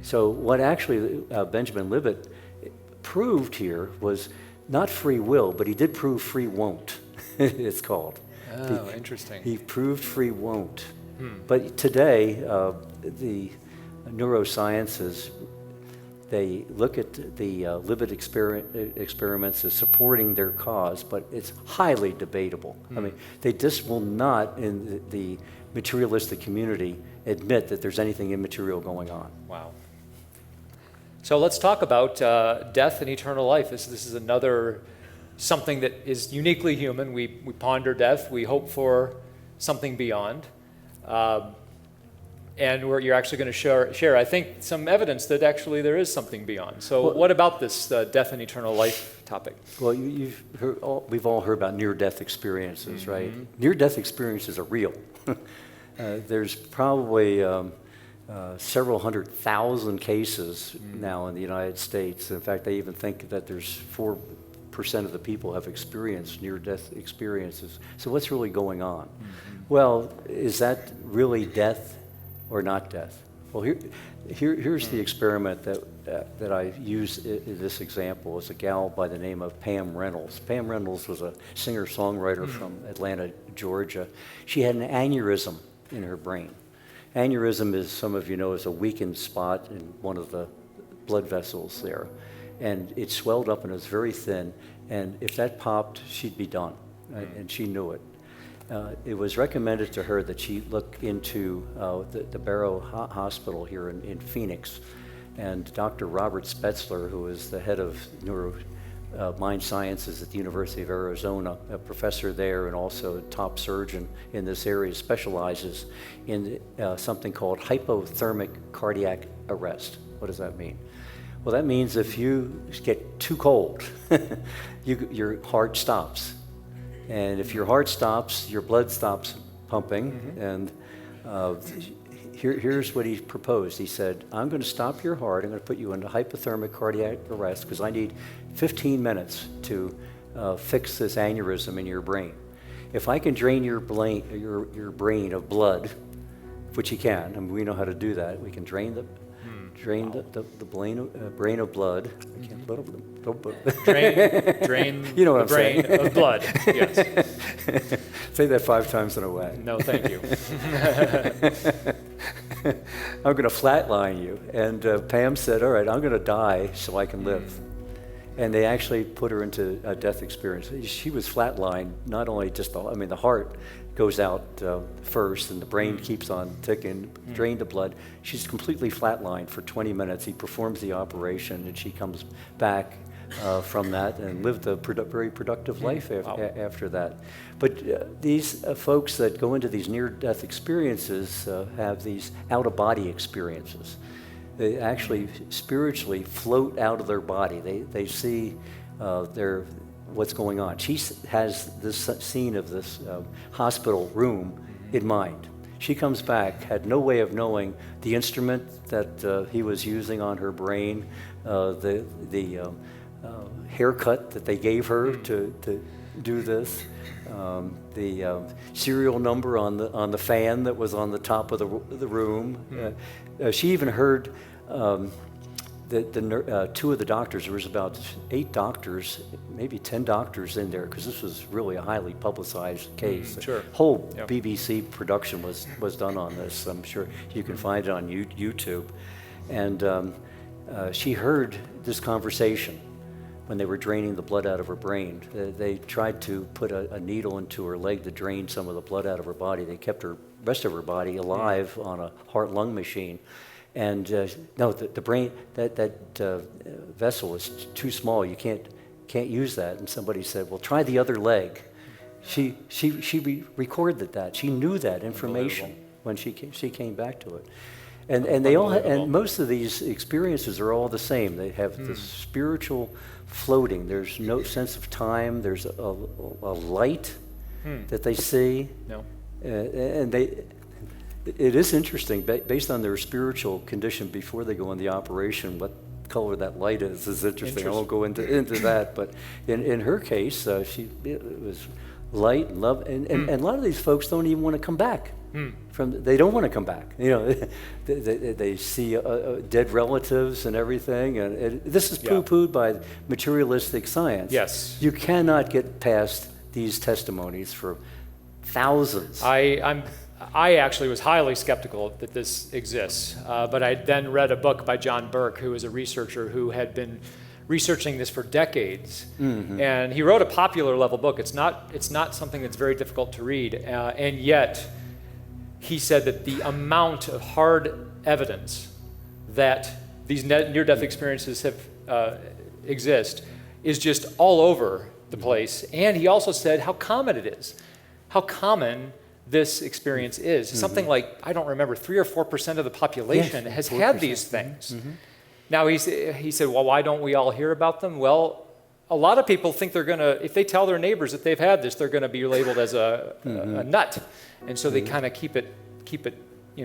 So what actually Benjamin Libet proved here was not free will, but he did prove free won't, it's called. Oh, interesting. He proved free won't. But today, the neurosciences they look at the lipid experiments as supporting their cause, but it's highly debatable. I mean, they just will not, in the materialistic community, admit that there's anything immaterial going on. Wow. So let's talk about death and eternal life. This is another something that is uniquely human. We ponder death. We hope for something beyond. And you're actually going to share, I think, some evidence that actually there is something beyond. So what about this death and eternal life topic? Well, we've all heard about near-death experiences, right? Near-death experiences are real. There's probably several 100,000 cases now in the United States. In fact, they even think that there's 4% of the people have experienced near-death experiences. So what's really going on? Well, is that really death or not death? Well, here's the experiment that I use in this example. It's a gal by the name of Pam Reynolds. Pam Reynolds was a singer-songwriter from Atlanta, Georgia. She had an aneurysm in her brain. Aneurysm, as some of you know, is a weakened spot in one of the blood vessels there. And it swelled up and it was very thin. And if that popped, she'd be done. Right? And she knew it. It was recommended to her that she look into the Barrow Hospital here in Phoenix. And Dr. Robert Spetzler, who is the head of mind sciences at the University of Arizona, a professor there and also a top surgeon in this area, specializes in something called hypothermic cardiac arrest. What does that mean? Well, that means if you get too cold, your heart stops. And if your heart stops, your blood stops pumping. And here's what he proposed. He said, I'm going to stop your heart. I'm going to put you into hypothermic cardiac arrest because I need 15 minutes to fix this aneurysm in your brain. If I can drain your brain of blood, which he can, I mean, we know how to do that. We can drain the brain of blood. I can't, drain you know what the I'm brain saying. of blood. Yes. Say that 5 times in a way. No, thank you. I'm going to flatline you. And Pam said, all right, I'm going to die so I can live. And they actually put her into a death experience. She was flatlined, not only just the heart goes out first and the brain keeps on ticking, drain the blood. She's completely flatlined for 20 minutes. He performs the operation and she comes back from that and lived a very productive life after that. But these folks that go into these near-death experiences have these out-of-body experiences. They actually spiritually float out of their body. They see what's going on. She has this scene of this hospital room in mind. She comes back, had no way of knowing the instrument that he was using on her brain, the haircut that they gave her to do this, the serial number on the fan that was on the top of the room. She even heard two of the doctors. There was about 8 doctors, maybe 10 doctors in there, because this was really a highly publicized case. Sure. The whole BBC production was done on this. I'm sure you can find it on YouTube. And she heard this conversation when they were draining the blood out of her brain. They tried to put a needle into her leg to drain some of the blood out of her body. They kept her rest of her body alive on a heart-lung machine. And no, the brain, that vessel is too small. You can't use that. And somebody said, well, try the other leg. She recorded that. She knew that information when she came back to it. And they all and most of these experiences are all the same. They have this spiritual floating. There's no sense of time. There's a light that they see. No. And it is interesting, based on their spiritual condition before they go in the operation, what color that light is interesting. I won't go into that, but in her case, it was light and love, and a lot of these folks don't even want to come back. They don't want to come back. You know, they see dead relatives and everything, and this is poo-pooed by materialistic science. Yes. You cannot get past these testimonies for thousands. I'm I actually was highly skeptical that this exists, but I then read a book by John Burke, who is a researcher who had been researching this for decades, and he wrote a popular level book. It's not something that's very difficult to read, and yet he said that the amount of hard evidence that these near-death experiences exist is just all over the place. And he also said how common it is, how common this experience is. Something like, I don't remember, 3 or 4% of the population has 4%. had these things. Now he said, well, why don't we all hear about them? Well, a lot of people think they're gonna, if they tell their neighbors that they've had this, they're gonna be labeled as a nut. And so they kind of keep it,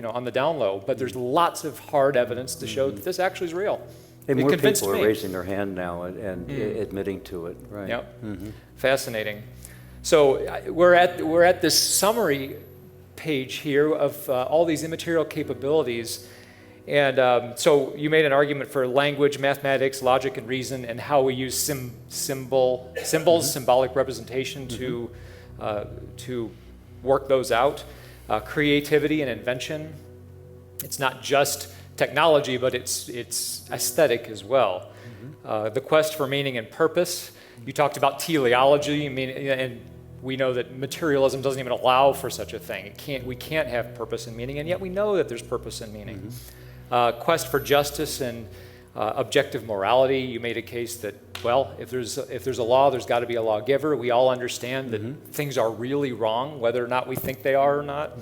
on the down low. But there's lots of hard evidence to show that this actually is real. And it more convinced people are me. raising their hand now and admitting to it, right? Yep. Fascinating. So we're at this summary page here of all these immaterial capabilities. And so you made an argument for language, mathematics, logic, and reason, and how we use symbols, symbolic representation to work those out. Creativity and invention. It's not just technology, but it's aesthetic as well. The quest for meaning and purpose. You talked about teleology, and we know that materialism doesn't even allow for such a thing. We can't have purpose and meaning, and yet we know that there's purpose and meaning. Quest for justice and objective morality. You made a case that, well, if there's a law, there's got to be a lawgiver. We all understand that things are really wrong, whether or not we think they are or not.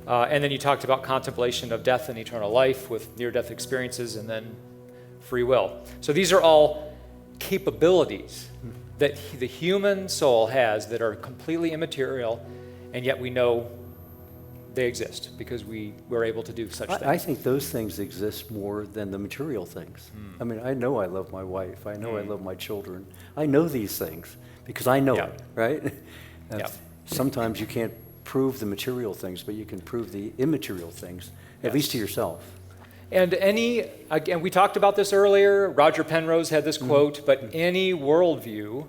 And then you talked about contemplation of death and eternal life with near-death experiences, and then free will. So these are all capabilities that the human soul has that are completely immaterial, and yet we know they exist because we're able to do such things. I think those things exist more than the material things. I mean, I know I love my wife. I know I love my children. I know these things because I know it, right? Sometimes you can't prove the material things, but you can prove the immaterial things, at least to yourself. And again, we talked about this earlier, Roger Penrose had this quote, but any worldview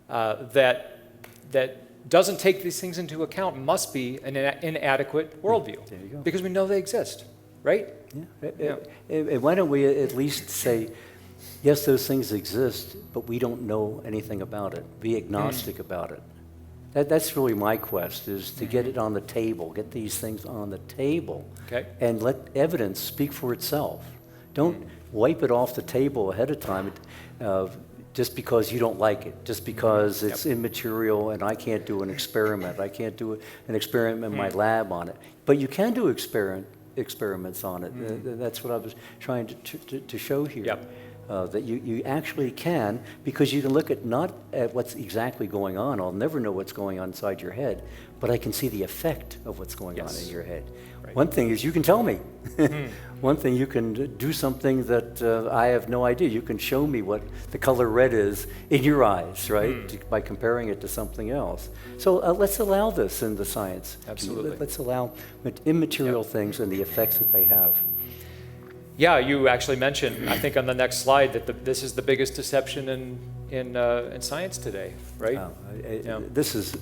that doesn't take these things into account must be an inadequate worldview. There you go. Because we know they exist, right? And why don't we at least say, yes, those things exist, but we don't know anything about it. Be agnostic about it. That's really my quest, is to get it on the table, get these things on the table, and let evidence speak for itself. Don't wipe it off the table ahead of time just because you don't like it, just because it's immaterial and I can't do an experiment. I can't do an experiment in my lab on it. But you can do experiments on it. That's what I was trying to show here. That you actually can, because you can look not at what's exactly going on. I'll never know what's going on inside your head, but I can see the effect of what's going on in your head. Right. One thing is you can tell me. One thing, you can do something that I have no idea. You can show me what the color red is in your eyes, right? By comparing it to something else. So let's allow this in the science. Absolutely. Let's allow immaterial things and the effects that they have. Yeah, you actually mentioned, I think on the next slide, that this is the biggest deception in science today, right? This is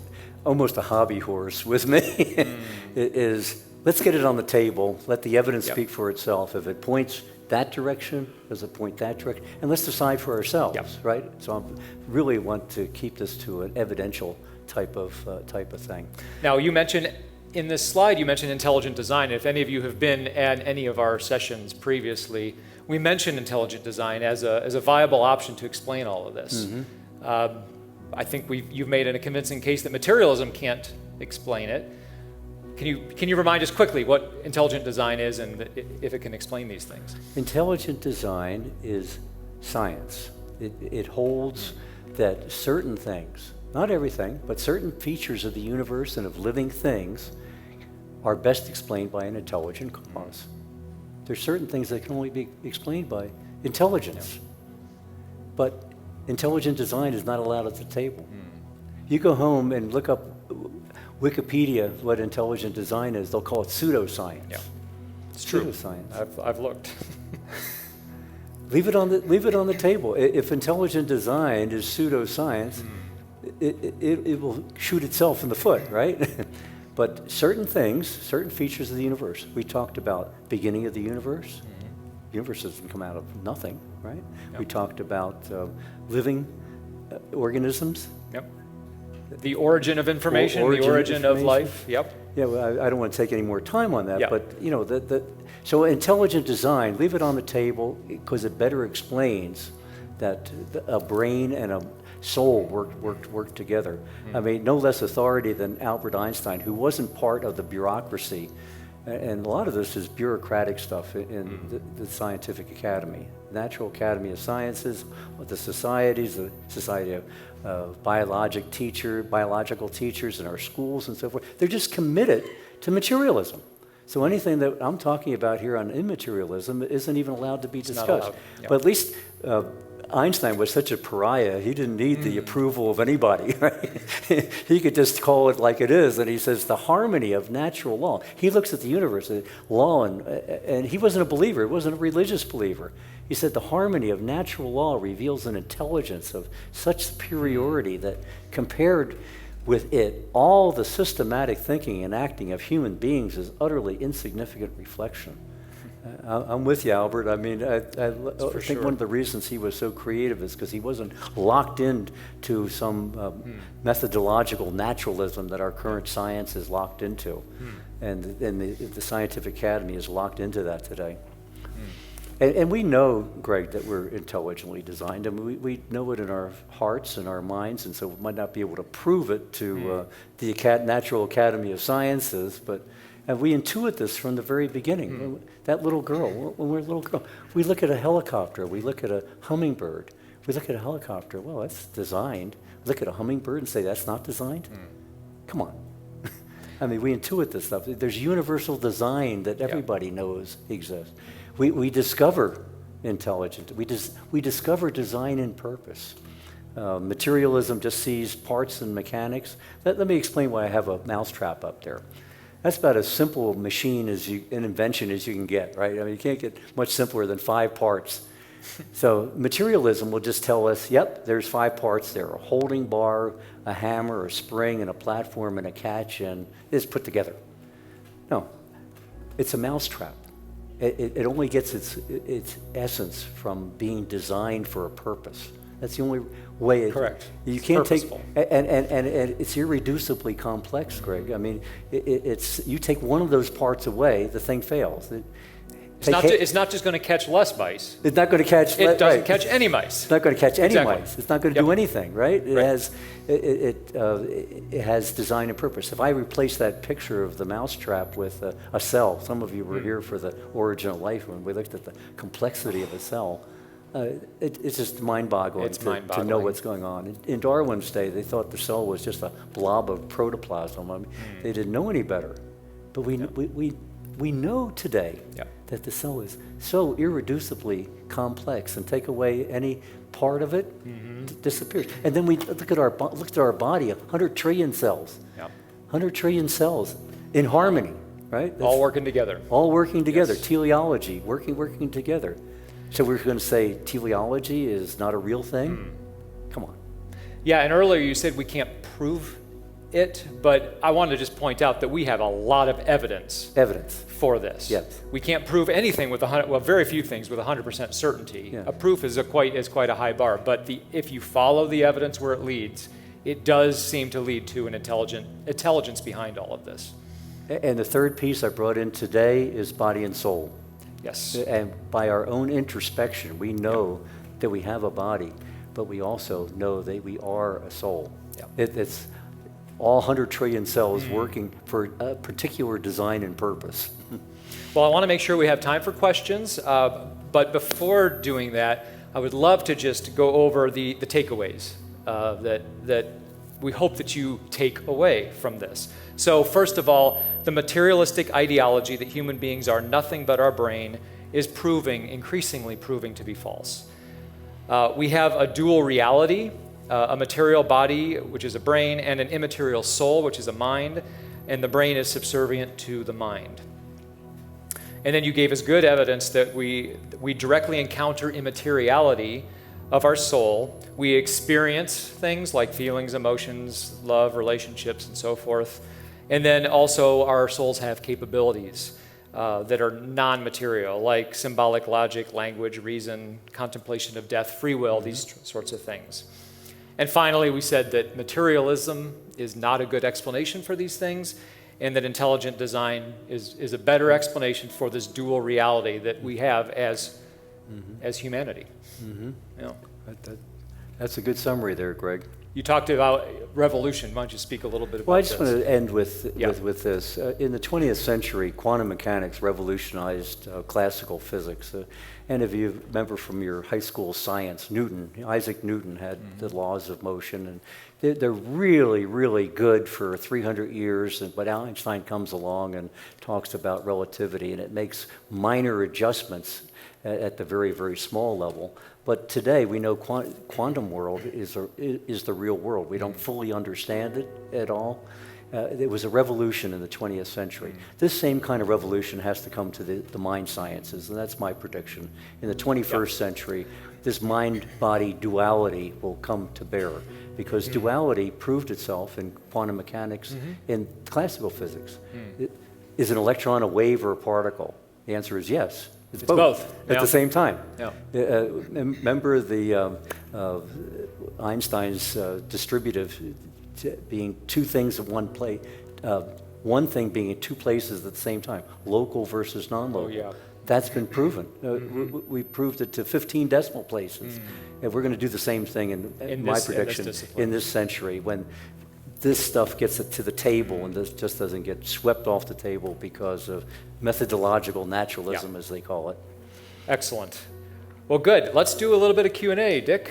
almost a hobby horse with me. It is, let's get it on the table, let the evidence speak for itself. If it points that direction, does it point that direction? And let's decide for ourselves, right? So I really want to keep this to an evidential type of thing. Now, you mentioned in this slide, you mentioned intelligent design. If any of you have been at any of our sessions previously, we mentioned intelligent design as a viable option to explain all of this. I think you've made a convincing case that materialism can't explain it. Can you remind us quickly what intelligent design is and if it can explain these things? Intelligent design is science. It holds that certain things, not everything, but certain features of the universe and of living things are best explained by an intelligent cause. There's certain things that can only be explained by intelligence. But intelligent design is not allowed at the table. You go home and look up Wikipedia, what intelligent design is, they'll call it pseudoscience. Yeah, it's true. Pseudoscience. I've looked. Leave it on the table. If intelligent design is pseudoscience, it will shoot itself in the foot, right? But certain things, certain features of the universe, we talked about beginning of the universe. The universe doesn't come out of nothing, right? Yep. We talked about living organisms. Yep. The origin of information, Origin the of origin of information. life. Yep. Yeah, well, I don't want to take any more time on that, Yeah. but you know, so intelligent design, leave it on the table because it better explains that a brain and a soul worked together. I mean, no less authority than Albert Einstein, who wasn't part of the bureaucracy. And a lot of this is bureaucratic stuff in the Scientific Academy, Natural Academy of Sciences, the societies, the Society of Biological Teachers in our schools and so forth. They're just committed to materialism. So anything that I'm talking about here on immaterialism isn't even allowed to be discussed. Not allowed. Yep. But at least Einstein was such a pariah, he didn't need the approval of anybody, right? He could just call it like it is, and he says the harmony of natural law. He looks at the universe, law, and he wasn't a believer, he wasn't a religious believer. He said the harmony of natural law reveals an intelligence of such superiority that compared with it, all the systematic thinking and acting of human beings is utterly insignificant reflection. I'm with you, Albert. I mean, I think sure. one of the reasons he was so creative is because he wasn't locked into some methodological naturalism that our current science is locked into. And the Scientific Academy is locked into that today. And we know, Greg, that we're intelligently designed, and we know it in our hearts and our minds, and so we might not be able to prove it to the Natural Academy of Sciences, but we intuit this from the very beginning. That little girl, when we're a little girl, we look at a helicopter, we look at a hummingbird, we look at a helicopter, well, that's designed. We look at a hummingbird and say, that's not designed? Come on. I mean, we intuit this stuff. There's universal design that everybody knows exists. We discover intelligence. We discover design and purpose. Materialism just sees parts and mechanics. Let me explain why I have a mousetrap up there. That's about as simple a machine an invention as you can get, right? I mean, you can't get much simpler than 5 parts. So materialism will just tell us, yep, there's 5 parts there: a holding bar, a hammer, a spring, and a platform, and a catch, and it's put together. No, it's a mousetrap. It only gets its essence from being designed for a purpose. That's the only way. Correct. You can't Purposeful. and it's irreducibly complex, Greg. I mean, it's you take one of those parts away, the thing fails. It's not just going to catch less mice. It's not going to catch. It doesn't right. catch any mice. It's not going to catch any Exactly. mice. It's not going to do anything, right? It has design and purpose. If I replace that picture of the mousetrap with a cell, some of you were here for the origin of life when we looked at the complexity of a cell. It's just mind-boggling to know what's going on. In Darwin's day, they thought the cell was just a blob of protoplasm. I mean, they didn't know any better. But we know today that the cell is so irreducibly complex, and take away any part of it, it disappears. And then we look at our body, 100 trillion cells, 100 trillion cells in harmony, right? All working together. All working together. Yes. Teleology, working together. So we're going to say teleology is not a real thing? Come on. Yeah, and earlier you said we can't prove it, but I wanted to just point out that we have a lot of evidence for this. Yes. We can't prove anything with very few things with 100% certainty. Yeah. A proof is quite a high bar, but if you follow the evidence where it leads, it does seem to lead to an intelligence behind all of this. And the third piece I brought in today is body and soul. Yes. And by our own introspection, we know that we have a body, but we also know that we are a soul. It's all 100 trillion cells working for a particular design and purpose. Well, I want to make sure we have time for questions, but before doing that, I would love to just go over the takeaways that we hope that you take away from this. So first of all, the materialistic ideology that human beings are nothing but our brain is increasingly proving to be false. We have a dual reality, a material body, which is a brain, and an immaterial soul, which is a mind, and the brain is subservient to the mind. And then you gave us good evidence that we directly encounter immateriality of our soul. We experience things like feelings, emotions, love, relationships, and so forth. And then also our souls have capabilities that are non-material, like symbolic logic, language, reason, contemplation of death, free will, these sorts of things. And finally, we said that materialism is not a good explanation for these things, and that intelligent design is a better explanation for this dual reality that we have as humanity. Yeah. That's a good summary there, Greg. You talked about revolution. Why don't you speak a little bit about Well, I this? just want to end with this. In the 20th century, quantum mechanics revolutionized classical physics. And if you remember from your high school science, Isaac Newton had the laws of motion, and they're really, really good for 300 years. But Einstein comes along and talks about relativity, and it makes minor adjustments at the very, very small level. But today we know quantum world is the real world. We don't fully understand it at all. It was a revolution in the 20th century. This same kind of revolution has to come to the mind sciences, and that's my prediction. In the 21st century, this mind-body duality will come to bear, because duality proved itself in quantum mechanics, in classical physics. Is an electron a wave or a particle? The answer is yes. It's both. At the same time. Yeah. Remember the Einstein's distributive being two things in one place, one thing being in two places at the same time, local versus non-local. Oh, yeah. That's been proven. We proved it to 15 decimal places. And we're going to do the same thing in my prediction in this century, when this stuff gets it to the table and this just doesn't get swept off the table because of methodological naturalism, as they call it. Excellent. Well, good. Let's do a little bit of Q&A, Dick.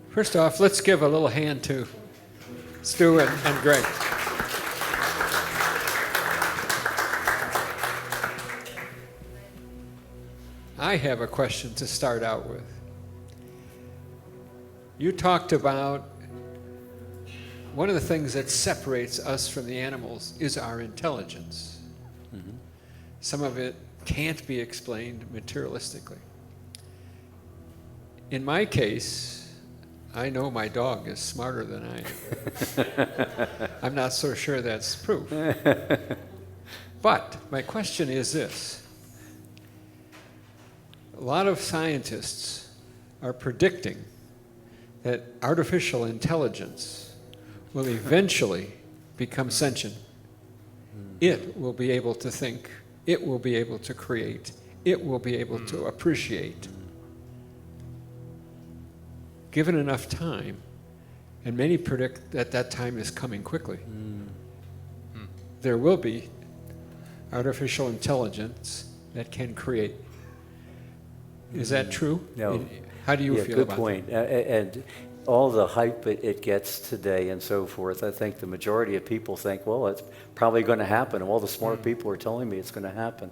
First off, let's give a little hand to Stu and Greg. I have a question to start out with. You talked about one of the things that separates us from the animals is our intelligence. Some of it can't be explained materialistically. In my case, I know my dog is smarter than I am. I'm not so sure that's proof. But my question is this. A lot of scientists are predicting that artificial intelligence will eventually become sentient. It will be able to think. It will be able to create. It will be able to appreciate. Given enough time, and many predict that that time is coming quickly, there will be artificial intelligence that can create. Is that true? No. How do you feel good about point. And all the hype it gets today and so forth, I think the majority of people think, well, it's probably going to happen. All the smart people are telling me it's going to happen.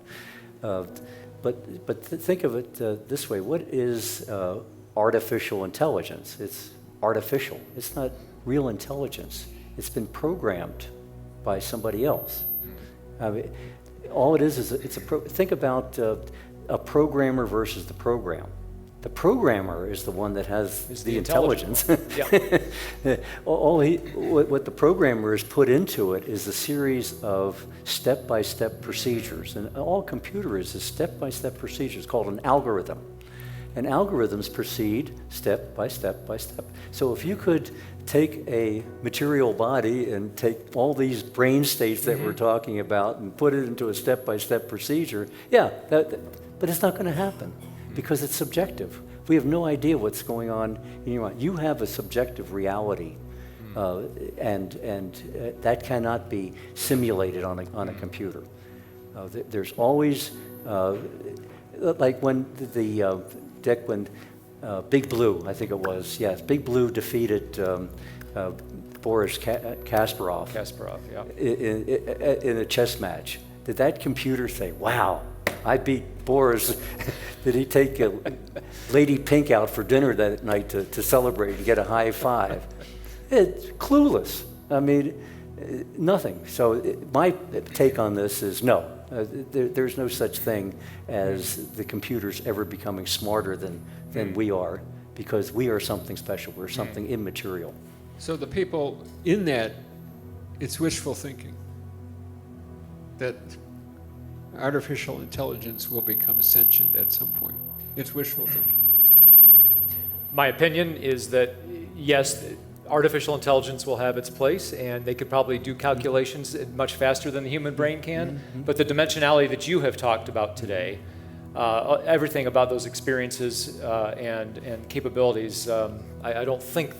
But think of it this way. What is artificial intelligence? It's artificial. It's not real intelligence. It's been programmed by somebody else. I mean, all it is think about a programmer versus the program. The programmer is the one that has the intelligence. What the programmer has put into it is a series of step-by-step procedures. And all computer is step-by-step procedures called an algorithm. And algorithms proceed step by step by step. So if you could take a material body and take all these brain states that we're talking about and put it into a step-by-step procedure, but it's not going to happen because it's subjective. We have no idea what's going on in your mind. You have a subjective reality, and that cannot be simulated on a computer. There's always, like when when Big Blue, I think it was, yes, Big Blue defeated Boris Kasparov. Kasparov, in a chess match. Did that computer say, wow, I beat Boris? Did he take Lady Pink out for dinner that night to celebrate and get a high five? It's clueless. I mean, nothing. So my take on this is no. There's no such thing as the computers ever becoming smarter than we are, because we are something special. We're something immaterial. So the people in that it's wishful thinking that artificial intelligence will become sentient at some point. It's wishful thinking. My opinion is that, yes, artificial intelligence will have its place, and they could probably do calculations much faster than the human brain can. But the dimensionality that you have talked about today, everything about those experiences and capabilities, I don't think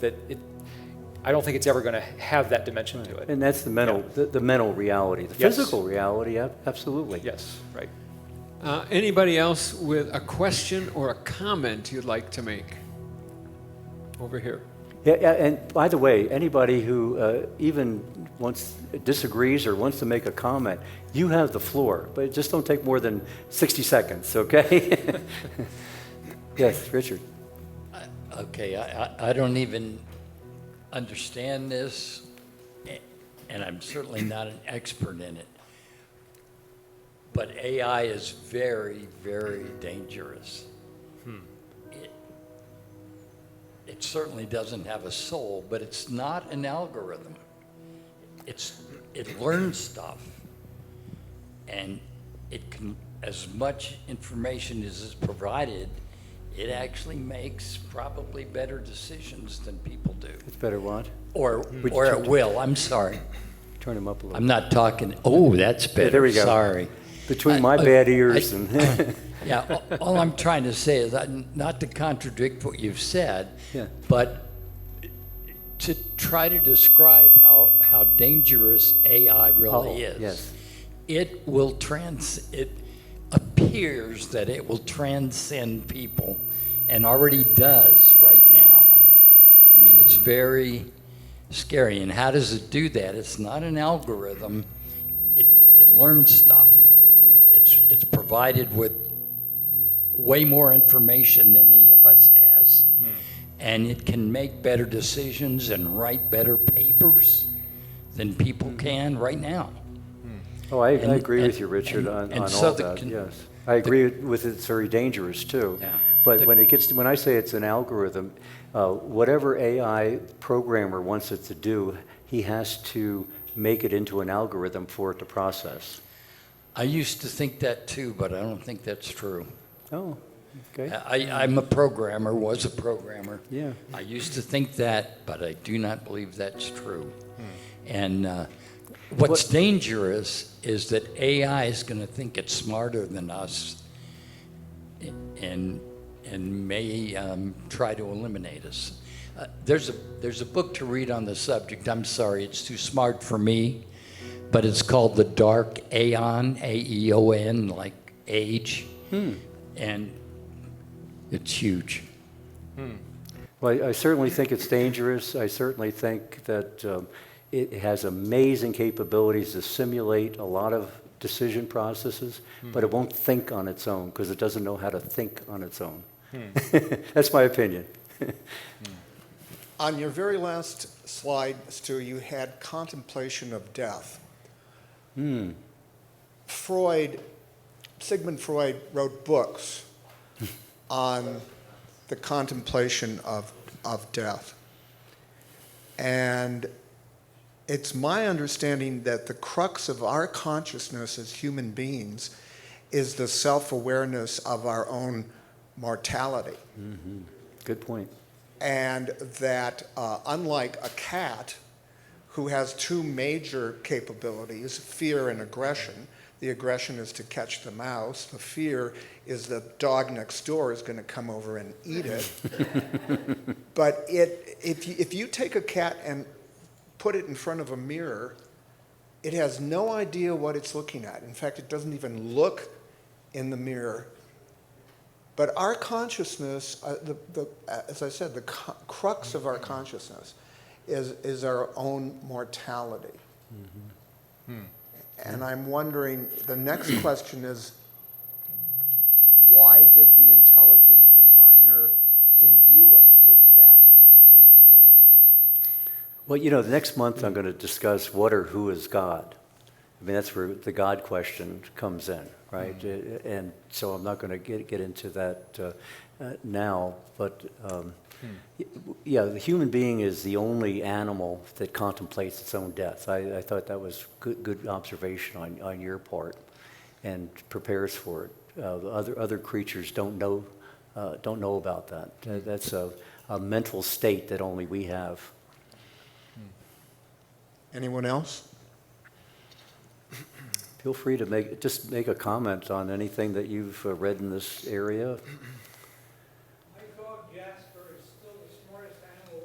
it's ever going to have that dimension to it. And that's the mental, the mental reality. The Yes. physical reality, absolutely. Yes, right. Anybody else with a question or a comment you'd like to make? Over here. Yeah, and by the way, anybody who even disagrees or wants to make a comment, you have the floor, but just don't take more than 60 seconds, okay? Yes, Richard. Okay, I don't even understand this, and I'm certainly not an expert in it. But AI is very, very dangerous. It certainly doesn't have a soul, but it's not an algorithm. It learns stuff, and it can, as much information as is provided, it actually makes probably better decisions than people do. It's better what? Or it will. I'm sorry. Turn him up a little. I'm not talking. Oh, that's better. there we go. Sorry. Between my bad ears and... Yeah, all I'm trying to say is not to contradict what you've said, Yeah. but to try to describe how dangerous AI really is. Yes. It appears that it will transcend people and already does right now. I mean, it's very scary. And how does it do that? It's not an algorithm. It learns stuff. It's provided with way more information than any of us has. And it can make better decisions and write better papers than people can right now. Oh, I agree with you, Richard, on so all that, yes. I agree with it's very dangerous, too. Yeah. But when I say it's an algorithm, whatever AI programmer wants it to do, he has to make it into an algorithm for it to process. I used to think that too, but I don't think that's true. Oh, okay. I'm a programmer, was a programmer. Yeah. I used to think that, but I do not believe that's true. And what's dangerous is that AI is going to think it's smarter than us and may try to eliminate us. There's a book to read on the subject. I'm sorry, it's too smart for me, but it's called The Dark Aeon, A-E-O-N, like age. And it's huge. Well, I certainly think it's dangerous. I certainly think that it has amazing capabilities to simulate a lot of decision processes, but it won't think on its own because it doesn't know how to think on its own. That's my opinion. On your very last slide, Stu, you had contemplation of death. Sigmund Freud wrote books on the contemplation of death. And it's my understanding that the crux of our consciousness as human beings is the self-awareness of our own mortality. Good point. And that unlike a cat who has two major capabilities, fear and aggression, the aggression is to catch the mouse, the fear is the dog next door is going to come over and eat it. But if you take a cat and put it in front of a mirror, it has no idea what it's looking at. In fact, it doesn't even look in the mirror. But our consciousness, as I said, the crux of our consciousness is our own mortality. And I'm wondering, the next question is, why did the intelligent designer imbue us with that capability? Well, the next month I'm going to discuss what or who is God. I mean, that's where the God question comes in, right? And so I'm not going to get into that now, but Yeah, the human being is the only animal that contemplates its own death. I thought that was good observation on your part, and prepares for it. Other creatures don't know about that. That's a mental state that only we have. Anyone else? Feel free to make a comment on anything that you've read in this area. My dog Jasper is still the smartest animal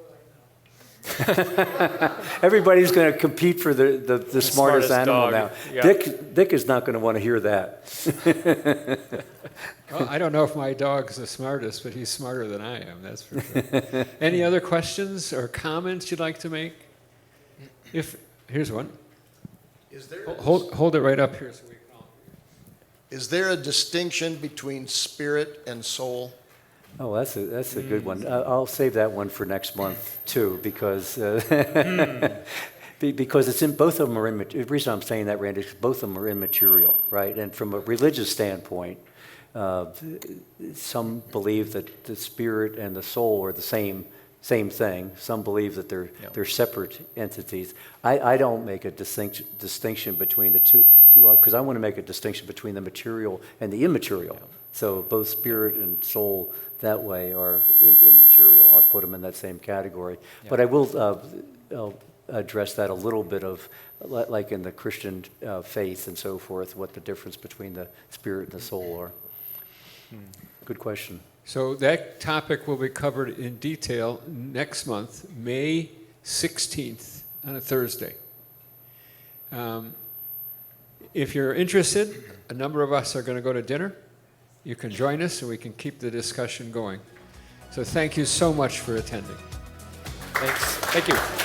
that I know. Everybody's going to compete for the smartest smartest animal dog, now. yeah. Dick is not going to want to hear that. Well, I don't know if my dog's the smartest, but he's smarter than I am, that's for sure. Any other questions or comments you'd like to make? Here's one. Is there, Hold it right up here so we can all. is there a distinction between spirit and soul? Oh, that's a good one. I'll save that one for next month too, because because it's in both of them are immaterial. The reason I'm saying that, Randy, is both of them are immaterial, right? And from a religious standpoint, some believe that the spirit and the soul are the same thing. Some believe that they're separate entities. I don't make a distinction between the two because I want to make a distinction between the material and the immaterial. So both spirit and soul that way are immaterial. I'll put them in that same category. But I will I'll address that a little bit of, like in the Christian faith and so forth, what the difference between the spirit and the soul are. Good question. So that topic will be covered in detail next month, May 16th, on a Thursday. If you're interested, a number of us are going to go to dinner. You can join us and we can keep the discussion going. So thank you so much for attending. Thanks. Thank you.